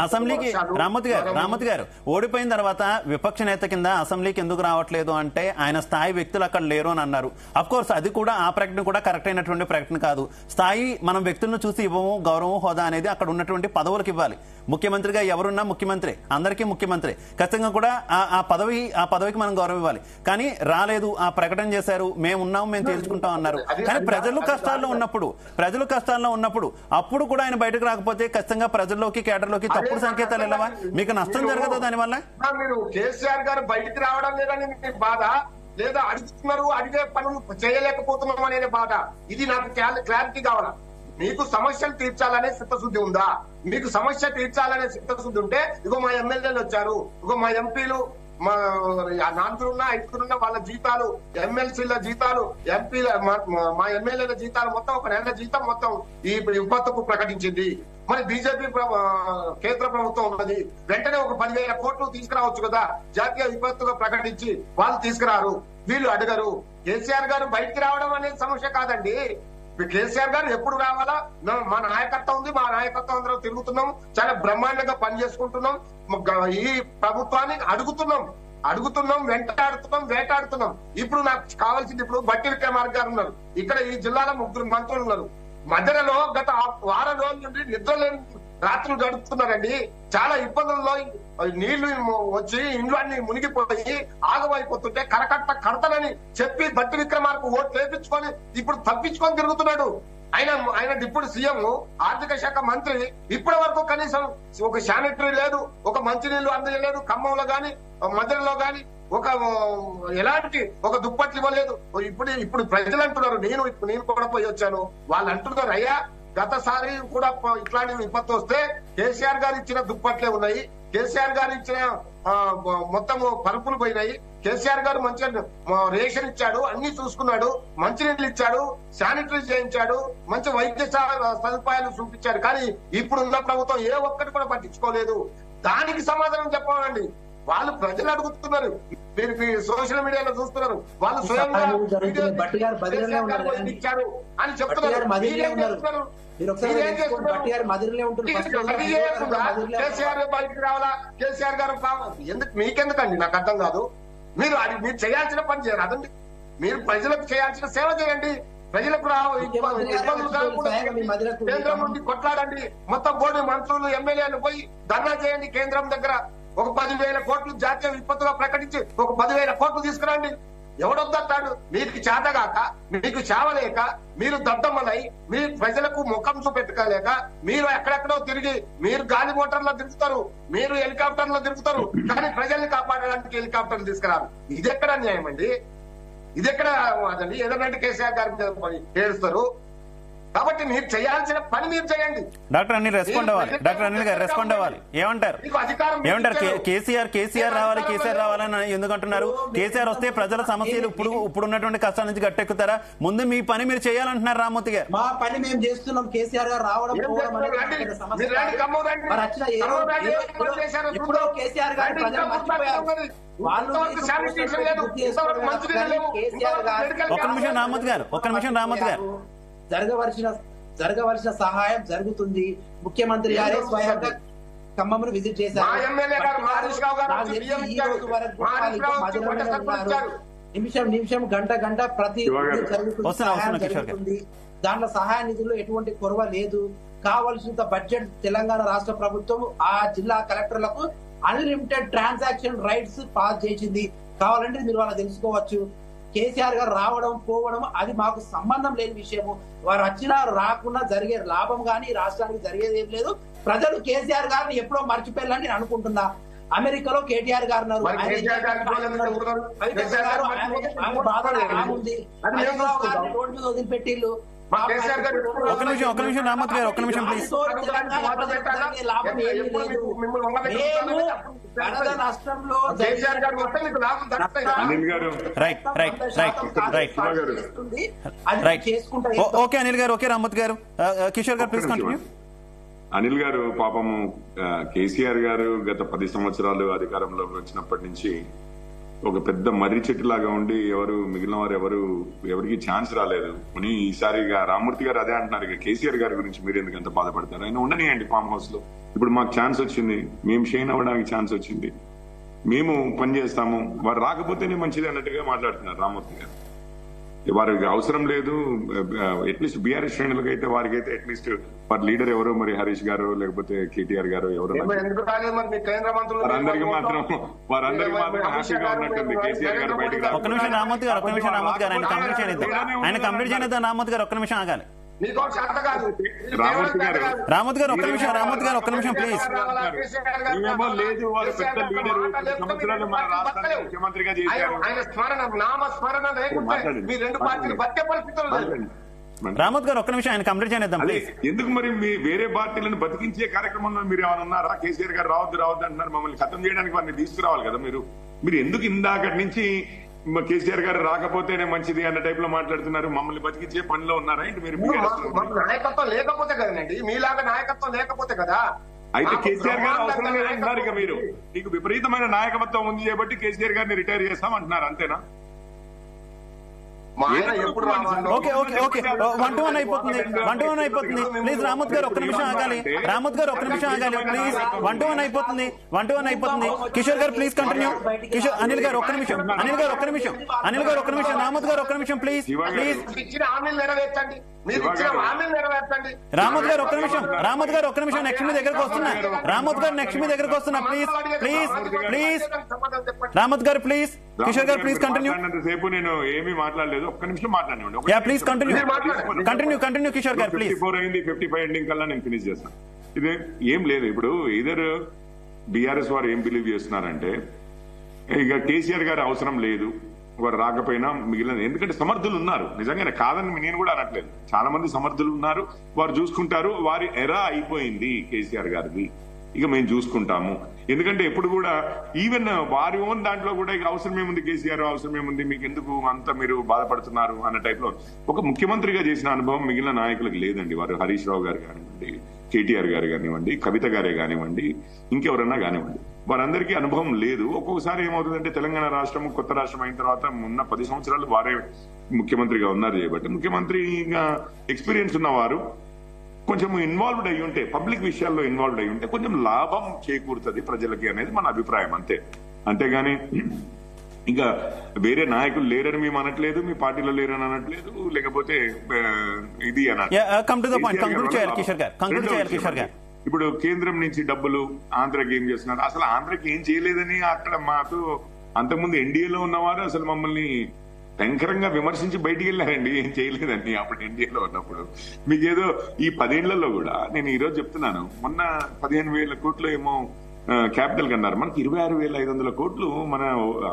అసెంబ్లీకి రామ్మూర్తి గారు ఓడిపోయిన తర్వాత విపక్ష నేత కింద అసెంబ్లీకి ఎందుకు రావట్లేదు అంటే ఆయన స్థాయి వ్యక్తులు అక్కడ లేరు అని అన్నారు. అఫ్ కోర్స్ అది కూడా, ఆ ప్రకటన కూడా కరెక్ట్ అయినటువంటి ప్రకటన కాదు. స్థాయి మనం వ్యక్తులను చూసి ఇవ్వము, గౌరవం, హోదా అనేది అక్కడ ఉన్నటువంటి పదవులకు ఇవ్వాలి. ముఖ్యమంత్రిగా ఎవరున్నా ముఖ్యమంత్రి, అందరికీ ముఖ్యమంత్రి. ఖచ్చితంగా కూడా ఆ పదవికి మనం గౌరవం ఇవ్వాలి. కానీ రాలేదు, ఆ ప్రకటన చేశారు, మేము ఉన్నాము, మేము తేల్చుకుంటాం అన్నారు. కానీ ప్రజలు కష్టాల్లో ఉన్నప్పుడు అప్పుడు కూడా ఆయన బయటకు రాకపోతే ఖచ్చితంగా ప్రజల్లోకి కేడర్లోకి తప్పుడు సంకేతాలు వెళ్ళవా? మీకు నష్టం జరగదా దానివల్ల? మీరు కేసీఆర్ గారు బయటికి రావడం లేదని మీకు బాధ, లేదా అడుగుతున్నారు అడిగే పనులు చేయలేకపోతున్నాం అనే బాధ. ఇది నాకు క్లారిటీ కావాలా. మీకు సమస్యలు తీర్చాలనే చిత్తశుద్ధి ఉందా? మీకు సమస్య తీర్చాలనే చిత్తశుద్ధి ఉంటే ఇగో మా ఎమ్మెల్యేలు వచ్చారు, ఇగో మా ఎంపీలు, మా 4 5 వాళ్ళ జీతాలు, ఎమ్మెల్సీల జీతాలు, ఎంపీల మా ఎమ్మెల్యేల జీతాలు మొత్తం ఒక నెల జీతం మొత్తం ఈ విపత్తుకు ప్రకటించింది. మరి బీజేపీ కేంద్ర ప్రభుత్వం ఉన్నది, వెంటనే ఒక 10,000 కోట్లు తీసుకురావచ్చు కదా, జాతీయ విపత్తుగా ప్రకటించి. వాళ్ళు తీసుకురారు, వీళ్ళు అడగరు. కేసీఆర్ గారు బయటికి రావడం అనేది సమస్య కాదండి. కేసీఆర్ గారు ఎప్పుడు రావాలా? మా నాయకత్వం ఉంది, మా నాయకత్వం అందరం తిరుగుతున్నాం, చాలా బ్రహ్మాండంగా పనిచేసుకుంటున్నాం. ఈ ప్రభుత్వాన్ని అడుగుతున్నాం, వెంటాడుతున్నాం, వేటాడుతున్నాం. ఇప్పుడు నాకు కావాల్సింది, ఇప్పుడు బట్టి విక్రమార్క గారు ఉన్నారు, ఇక్కడ ఈ జిల్లాలో 3 మంత్రులు ఉన్నారు. మధ్యలో గత వారం రోజుల నుండి నిద్రలేని రాత్రులు గడుపుతున్నారండి. చాలా ఇబ్బందుల్లో నీళ్లు వచ్చి ఇండ్లు అన్ని మునిగిపోయి ఆగమైపోతుంటే కడతనని చెప్పి బట్టి విక్రమార్క ఓట్లు వేపించుకొని ఇప్పుడు తప్పించుకొని తిరుగుతున్నాడు. ఆయన డిప్యూటీ సీఎం, ఆర్థిక శాఖ మంత్రి. ఇప్పటి వరకు కనీసం ఒక శానిటరీ లేదు, ఒక మంచినీళ్లు అందజేయలేదు. ఖమ్మంలో గాని మధ్యలో గాని ఎలాంటి ఒక దుప్పట్లు ఇవ్వలేదు. ఇప్పుడు ప్రజలు అంటున్నారు, నేను కూడా పోయి వచ్చాను, వాళ్ళు అంటున్నారు, అయ్యా గతసారి కూడా ఇట్లాంటి విపత్తు వస్తే కేసీఆర్ గారు ఇచ్చిన దుప్పట్లే ఉన్నాయి, కేసీఆర్ గారు ఇచ్చిన మొత్తం పరుపులు పోయినాయి, కేసీఆర్ గారు మంచిగా రేషన్ ఇచ్చాడు, అన్ని చూసుకున్నాడు, మంచినీళ్ళు ఇచ్చాడు, శానిటరీ చేయించాడు, మంచి వైద్య సదుపాయాలు చూపించాడు. కానీ ఇప్పుడున్న ప్రభుత్వం ఏ ఒక్కటి కూడా పట్టించుకోలేదు. దానికి సమాధానం చెప్పాలండి. వాళ్ళు ప్రజలు అడుగుతున్నారు, మీరు సోషల్ మీడియాలో చూస్తున్నారు, వాళ్ళు స్వయంగా ఇచ్చారు అని చెప్తున్నారు. కేసీఆర్ బయటికి రావాలా? కేసీఆర్ గారు మీకెందుకండి? నాకు అర్థం కాదు. మీరు చేయాల్సిన పని చేయాలి అదండి. మీరు ప్రజలకు చేయాల్సిన సేవ చేయండి. ప్రజలకు ఇబ్బందులు కాకుండా కేంద్రం నుండి కొట్లాడండి. మొత్తం బోర్డు మంత్రులు, ఎమ్మెల్యేలు పోయి ధర్నా చేయండి కేంద్రం దగ్గర. ఒక 10,000 కోట్లు జాతీయ విపత్తుగా ప్రకటించి ఒక 10,000 కోట్లు తీసుకురండి. ఎవడొద్దంటాడు? మీకు చేతగాక, మీకు చావలేక, మీరు దద్దమ్మలై, మీ ప్రజలకు ముఖం చూపెట్టుకోలేక మీరు ఎక్కడెక్కడో తిరిగి, మీరు గాలి మోటార్లో తిరుగుతారు, మీరు హెలికాప్టర్లో తిరుగుతారు, కానీ ప్రజల్ని కాపాడడానికి హెలికాప్టర్లు తీసుకురారు. ఇది ఎక్కడ న్యాయం అండి? ఇది ఎక్కడ అదండి? ఏదనంటే కేసీఆర్ గారి ఏడుస్తారు. కాబట్టి మీరు చేయాల్సిన పని మీరు చేయండి. డాక్టర్ అనిల్ రెస్పాండ్ అవ్వాలి. డాక్టర్ అనిల్ గారు రెస్పాండ్ అవ్వాలి. ఏమంటారు? కేసీఆర్ రావాలని ఎందుకంటున్నారు? కేసీఆర్ వస్తే ప్రజల సమస్యలు ఇప్పుడున్నటువంటి కష్టాల నుంచి గట్టెక్కుతారా? ముందు మీ పని మీరు చేయాలంటున్నారు రామ్మూర్తి గారు. మా పని మేము చేస్తున్నాం. కేసీఆర్ గారు రావడం కేసీఆర్ గారు ప్రజలు మర్చిపోయారు. ఒక్క నిమిషం రామ్మూర్తి గారు. జరగవలసిన సహాయం జరుగుతుంది. ముఖ్యమంత్రి గారే స్వయంగా ఖమ్మంను విజిట్ చేశారు. నిమిషం గంట ప్రతి జరుగుతుంది. దాంట్లో సహాయ నిధుల్లో ఎటువంటి కొరవ లేదు. కావలసినంత బడ్జెట్ తెలంగాణ రాష్ట్ర ప్రభుత్వం ఆ జిల్లా కలెక్టర్లకు అన్లిమిటెడ్ ట్రాన్సాక్షన్ రైట్స్ పాస్ చేసింది. కావాలంటే మీరు వాళ్ళ తెలుసుకోవచ్చు. కేసీఆర్ గారు రావడం పోవడం అది మాకు సంబంధం లేని విషయము. వారు వచ్చినా రాకుండా జరిగే లాభం గానీ రాష్ట్రానికి జరిగేది ఏం లేదు. ప్రజలు కేసీఆర్ గారిని ఎప్పుడో మర్చిపోయారని నేను అనుకుంటున్నా. అమెరికాలో కేటీఆర్ గారు ఉన్నారు, రోడ్డు మీద వదిలిపెట్టిళ్ళు. ఒక నిమిషం రామత్ గారు, ఒక్క నిమిషం ప్లీజ్. ఓకే అనిల్ గారు, ఓకే రామత్ గారు. కిషోర్ గారు ప్లీజ్ కంటిన్యూ. అనిల్ గారు పాపము కేసీఆర్ గారు గత 10 సంవత్సరాలు అధికారంలోకి వచ్చినప్పటి నుంచి ఒక పెద్ద మర్రి చెట్టు లాగా ఉండి మిగిలిన వారు ఎవరికి ఛాన్స్ రాలేదు. కొని ఈసారి రామ్మూర్తి గారు అదే అంటున్నారు, ఇక కేసీఆర్ గారి గురించి మీరు ఎందుకు అంత బాధపడతారు? ఆయన ఉండనియండి ఫామ్ హౌస్ లో. ఇప్పుడు మాకు ఛాన్స్ వచ్చింది, మేము షైన్ అవ్వడానికి ఛాన్స్ వచ్చింది, మేము పని చేస్తాము, వారు రాకపోతేనే మంచిది అన్నట్టుగా మాట్లాడుతున్నారు రామ్మూర్తి గారు. వారికి అవసరం లేదు. అట్లీస్ట్ బీఆర్ఎస్ శ్రేణులకు అయితే వారికైతే అట్లీస్ట్ వారి లీడర్ ఎవరో, మరి హరీష్ గారు లేకపోతే కేటీఆర్ గారు ఎవరో, వారందరికీ మాత్రం హ్యాపీగా ఉన్నట్టుంది కేసీఆర్ గారు బయటకు. ఒక్క నిమిషం రామ్మూర్తి గారు ఆయన కంప్లీట్ చేయలేదు. రామ్మూర్తి గారు ఒక్క నిమిషం ఆగాలి. నీకు చేత కాదు. రామూర్తి గారు ఒక్క నిమిషం ప్లీజ్. ఏమో లేదు, వారు పెద్ద లీడరు, సంవత్సరాలు మన రాష్ట్రానికి ముఖ్యమంత్రిగా చేశారు. ఆయన స్మరణ నామస్మరణ లేకుంటే మీ రెండు పార్టీలు బతికే పరిస్థితులు లేదు. రామోద్ గారు ఒక్క నిమిషం ఆయన కంప్లీట్ చేయనిద్దాం ప్లీజ్. ఎందుకు మరి మీ వేరే పార్టీలను బతికించే కార్యక్రమంలో మీరు ఏమైనా ఉన్నారా? కేసీఆర్ గారు రావద్దు అంటున్నారు, మమ్మల్ని ఖతం చేయడానికి వారిని తీసుకురావాలి కదా మీరు ఎందుకు ఇందాకటి నుంచి కేసీఆర్ గారు రాకపోతేనే మంచిది అన్న టైప్ లో మాట్లాడుతున్నారు? మమ్మల్ని బతికించే పనిలో ఉన్నారా ఏంటి మీరు? నాయకత్వం లేకపోతే కదండి, మీలాగా నాయకత్వం లేకపోతే కదా. అయితే కేసీఆర్ గారు అవసరం లేదంటున్నారు ఇక మీరు. మీకు విపరీతమైన నాయకత్వం ఉంది కాబట్టి కేసీఆర్ గారిని రిటైర్ చేస్తామంటున్నారు, అంతేనా? ఎప్పుడు ఓకే 1-1 అయిపోతుంది. ప్లీజ్ రామోద్ గారు ఒక్క నిమిషం ఆగాలి. ప్లీజ్ 1-1 అయిపోతుంది. కిషోర్ గారు ప్లీజ్ కంటిన్యూ. అనిల్ గారు ఒక్క నిమిషం. రామోద్ గారు ఒక్క నిమిషం ప్లీజ్. రామోద్ గారు ఒక్క నిమిషం. నెక్స్ట్ మీ దగ్గరకు వస్తున్నా. ప్లీజ్ రామోద్ గారు ప్లీజ్. కిషోర్ గారు ప్లీజ్ కంటిన్యూ. సేపు నేను ఏమీ మాట్లాడలేదు, ఒక్క నిమిషం మాట్లాడండి. ప్లీజ్ కంటిన్యూ కిషోర్ గారు ప్లీజ్. 54 అయింది, 55 ఎండింగ్ కల్లా నేను ఫినిష్ చేస్తాను. ఇది ఏం లేదు. ఇప్పుడు ఇదర్ బీఆర్ఎస్ వారు ఏం బిలీవ్ చేస్తున్నారంటే ఇక కేసీఆర్ గారి అవసరం లేదు, వారు రాకపోయినా మిగిలిన, ఎందుకంటే సమర్థులు ఉన్నారు. నిజంగానే కాదని నేను కూడా అనట్లేదు, చాలా మంది సమర్థులు ఉన్నారు, వారు చూసుకుంటారు. వారి ఎరా అయిపోయింది కేసీఆర్ గారిది, ఇక మేము చూసుకుంటాము. ఎందుకంటే ఎప్పుడు కూడా ఈవెన్ వారి ఓన్ దాంట్లో కూడా ఇక అవసరమేముంది కేసీఆర్, అవసరమేముంది, మీకు ఎందుకు అంత మీరు బాధపడుతున్నారు అన్న టైప్ లో ఒక ముఖ్యమంత్రిగా చేసిన అనుభవం మిగిలిన నాయకులకు లేదండి. వారు హరీష్ రావు గారు కానివ్వండి, కేటీఆర్ గారు కానివ్వండి, కవిత గారే కానివ్వండి, ఇంకెవరన్నా కానివ్వండి, వారందరికీ అనుభవం లేదు. ఒక్కొక్కసారి ఏమవుతుందంటే తెలంగాణ రాష్ట్రం కొత్త రాష్ట్రం అయిన తర్వాత ఉన్న 10 సంవత్సరాలు వారే ముఖ్యమంత్రిగా ఉన్నారు చేయబట్టి ముఖ్యమంత్రిగా ఎక్స్పీరియన్స్ ఉన్నవారు కొంచెం ఇన్వాల్వ్డ్ అయి ఉంటే, పబ్లిక్ విషయాల్లో ఇన్వాల్వ్డ్ అయి ఉంటే కొంచెం లాభం చేకూరుతుంది ప్రజలకి అనేది మన అభిప్రాయం, అంతేగాని ఇంకా వేరే నాయకులు లేరని మేము అనట్లేదు, మీ పార్టీలో లేరని అనట్లేదు, లేకపోతే ఇది ఇప్పుడు కేంద్రం నుంచి డబ్బులు ఆంధ్రకి ఏం చేస్తున్నారు? అసలు ఆంధ్రకి ఏం చేయలేదని అక్కడ మాకు అంతకుముందు ఎన్డీఏలో ఉన్నవారు అసలు మమ్మల్ని భయంకరంగా విమర్శించి బయటికి వెళ్ళారండి, ఏం చేయలేదండి అప్పుడు ఎన్డీఏలో ఉన్నప్పుడు. మీకేదో ఈ 10 ఏళ్లలో కూడా నేను ఈ రోజు చెప్తున్నాను, మొన్న 15,000 కోట్లు ఏమో క్యాపిటల్ కన్నారు, మనకి 26,500 కోట్లు మన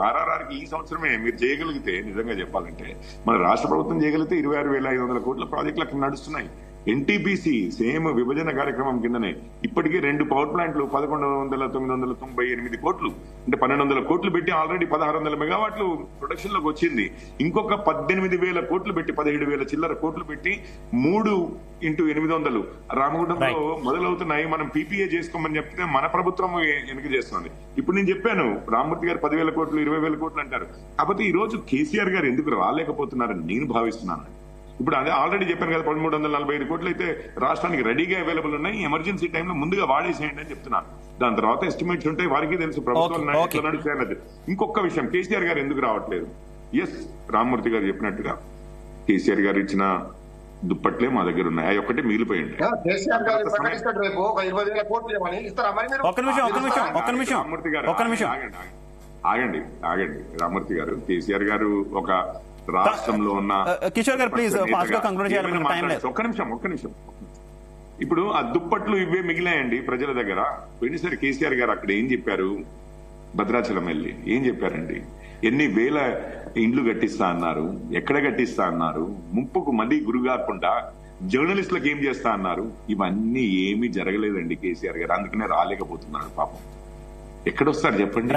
ఆర్ఆర్ఆర్కి ఈ సంవత్సరమే మీరు చేయగలిగితే, నిజంగా చెప్పాలంటే మన రాష్ట్ర ప్రభుత్వం చేయగలిగితే 26,500 కోట్ల ప్రాజెక్టులు అక్కడ నడుస్తున్నాయి. ఎన్టీపీసీ సేమ్ విభజన కార్యక్రమం కిందనే ఇప్పటికే 2 పవర్ ప్లాంట్లు 11,998 కోట్లు, అంటే 1,200 కోట్లు పెట్టి ఆల్రెడీ 1,600 మెగావాట్లు ప్రొడక్షన్ లోకి వచ్చింది. ఇంకొక 18,000 కోట్లు పెట్టి 17,000 చిల్లర కోట్లు పెట్టి 3x800 రామగుండంలో మొదలవుతున్నాయి. మనం పీపీఏ చేసుకోమని చెప్తే మన ప్రభుత్వం వెనక చేస్తుంది. ఇప్పుడు నేను చెప్పాను, రామ్మూర్తి గారు 10,000 కోట్లు 20,000 కోట్లు అంటారు. కాకపోతే ఈ రోజు కేసీఆర్ గారు ఎందుకు రాలేకపోతున్నారని నేను భావిస్తున్నాను. ఇప్పుడు అదే ఆల్రెడీ చెప్పాను కదా, 1345 కోట్లు అయితే రాష్ట్రానికి రెడీగా అవైలబుల్ ఉన్నాయి, ఎమర్జెన్సీ టైంలో ముందుగా వాడేసేయండి అని చెప్తున్నాను. దాని తర్వాత ఎస్టిమేట్స్ ఉంటాయి, వారికి తెలుసు ప్రభుత్వం నడుస్తాయన్నది. ఇంకొక విషయం, కేసీఆర్ గారు ఎందుకు రావట్లేదు? ఎస్, రామ్మూర్తి గారు చెప్పినట్టుగా కేసీఆర్ గారు ఇచ్చిన దుప్పట్లే మా దగ్గర ఉన్నాయి, అవి ఒక్కటే మిగిలిపోయింది. ఆగండి రామ్మూర్తి గారు, కేసీఆర్ గారు ఒక రాష్ట్రంలో ఉన్న కిషోర్ గారు ప్లీజ్ ఒక్క నిమిషం. ఇప్పుడు ఆ దుప్పట్లు ఇవే మిగిలాయండి ప్రజల దగ్గర. పోయినసారి కేసీఆర్ గారు అక్కడ ఏం చెప్పారు? భద్రాచలం వెళ్ళి ఏం చెప్పారండి? ఎన్ని వేల ఇండ్లు కట్టిస్తా అన్నారు, ఎక్కడ కట్టిస్తా అన్నారు, ముప్పుకు మళ్ళీ గురికాకుండా జర్నలిస్టులకు ఏం చేస్తా అన్నారు. ఇవన్నీ ఏమీ జరగలేదండి కేసీఆర్ గారు, అందుకనే రాలేకపోతున్నాడు పాపం. ఎక్కడొస్తారు చెప్పండి?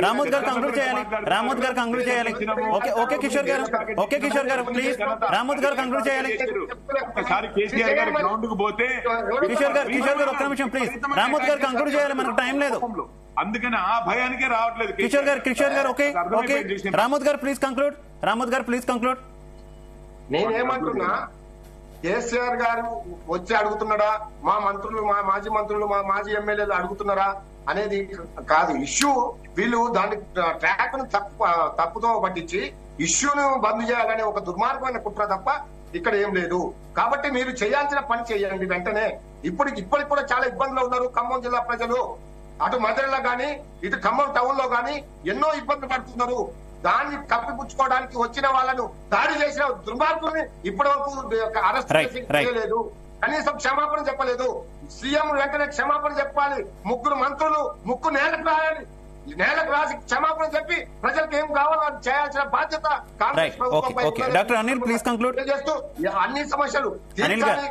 రామోద్ గారు కంక్లూడ్ చేయాలి. ఓకే కిషోర్ గారు ప్లీజ్. రామోద్ గారు కంక్లూడ్ చేయాలి. ఒకసారి కేసీఆర్ గారు గ్రౌండ్ కు పోతే కిషోర్ గారు ఒక్క నిమిషం ప్లీజ్. రామోద్ గారు కంక్లూడ్ చేయాలి, మనకు టైం లేదు. అందుకని ఆ భయానికే రావట్లేదు కిషోర్ గారు ఓకే. రామోద్ గారు ప్లీజ్ కంక్లూడ్. నేనేమంటున్నా, కేసీఆర్ గారు వచ్చి అడుగుతున్నాడా, మా మంత్రులు, మా మాజీ మంత్రులు, మా మాజీ ఎమ్మెల్యేలు అడుగుతున్నారా అనేది కాదు ఇష్యూ. వీళ్ళు దాని ట్రాక్ ను తప్పుతో పట్టించి ఇష్యూను బంద్ చేయాలనే ఒక దుర్మార్గమైన కుట్ర తప్ప ఇక్కడ ఏం లేదు. కాబట్టి మీరు చేయాల్సిన పని చేయండి వెంటనే. ఇప్పటికి కూడా చాలా ఇబ్బందులు ఉన్నారు ఖమ్మం జిల్లా ప్రజలు. అటు మధురలో గాని, ఇటు ఖమ్మం టౌన్ లో గాని ఎన్నో ఇబ్బందులు పడుతున్నారు. దాన్ని కప్పిపుచ్చుకోవడానికి వచ్చిన వాళ్ళను దాడి చేసిన దుర్మార్గుల్ని ఇప్పటి వరకు అరెస్ట్ చేయలేదు, కనీసం క్షమాపణ చెప్పలేదు. సీఎం వెంటనే క్షమాపణ చెప్పాలి. ముగ్గురు మంత్రులు ముక్కు నేలకు రాయాలి, నేలకు రాసి క్షమాపణ చెప్పి ప్రజలకు ఏం కావాలో అది చేయాల్సిన బాధ్యత కాంగ్రెస్ ప్రభుత్వం డాక్టర్ అనిల్ ప్లీజ్ కంక్లూడ్ చేస్తూ అన్ని సమస్యలు అనిల్ గారు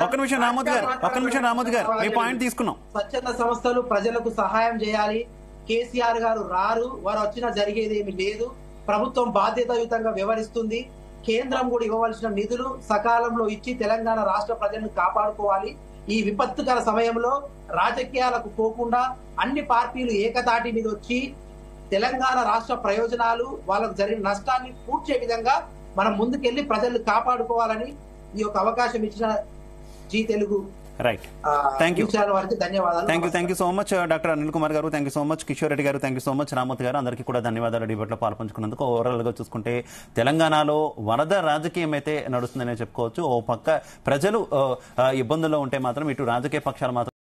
ఒక్క నిమిషం రామోద్ గారు మీ పాయింట్ తీసుకున్నాం. స్వచ్ఛంద సంస్థలు ప్రజలకు సహాయం చేయాలి. కేసీఆర్ గారు రారు, వారు వచ్చినా జరిగేది ఏమి లేదు. ప్రభుత్వం బాధ్యతాయుతంగా వ్యవహరిస్తుంది. కేంద్రం కూడా ఇవ్వవలసిన నిధులు సకాలంలో ఇచ్చి తెలంగాణ రాష్ట్ర ప్రజలను కాపాడుకోవాలి. ఈ విపత్తుకర సమయంలో రాజకీయాలకు పోకుండా అన్ని పార్టీలు ఏకతాటి మీద వచ్చి తెలంగాణ రాష్ట్ర ప్రయోజనాలు, వాళ్ళకు జరిగిన నష్టాన్ని పూడ్చే విధంగా మనం ముందుకెళ్లి ప్రజలను కాపాడుకోవాలని ఈ యొక్క అవకాశం ఇచ్చిన Zee Telugu right thank you వారికి ధన్యవాదాలు. Thank you so much doctor Anil Kumar గారు, thank you so much Kishore Reddy గారు, thank you so much Ramoth గారు, అందరికీ కూడా ధన్యవాదాలు డిబేట్లో పాల్పంచుకున్నందుకు. ఓవరాల్ గా చూసుకుంటే తెలంగాణలో వరద రాజకీయం అయితే నడుస్తుందనే చెప్పుకోవచ్చు. ఓ పక్క ప్రజలు ఇబ్బందుల్లో ఉంటే మాత్రం ఇటు రాజకీయ పక్షాలు మాత్రం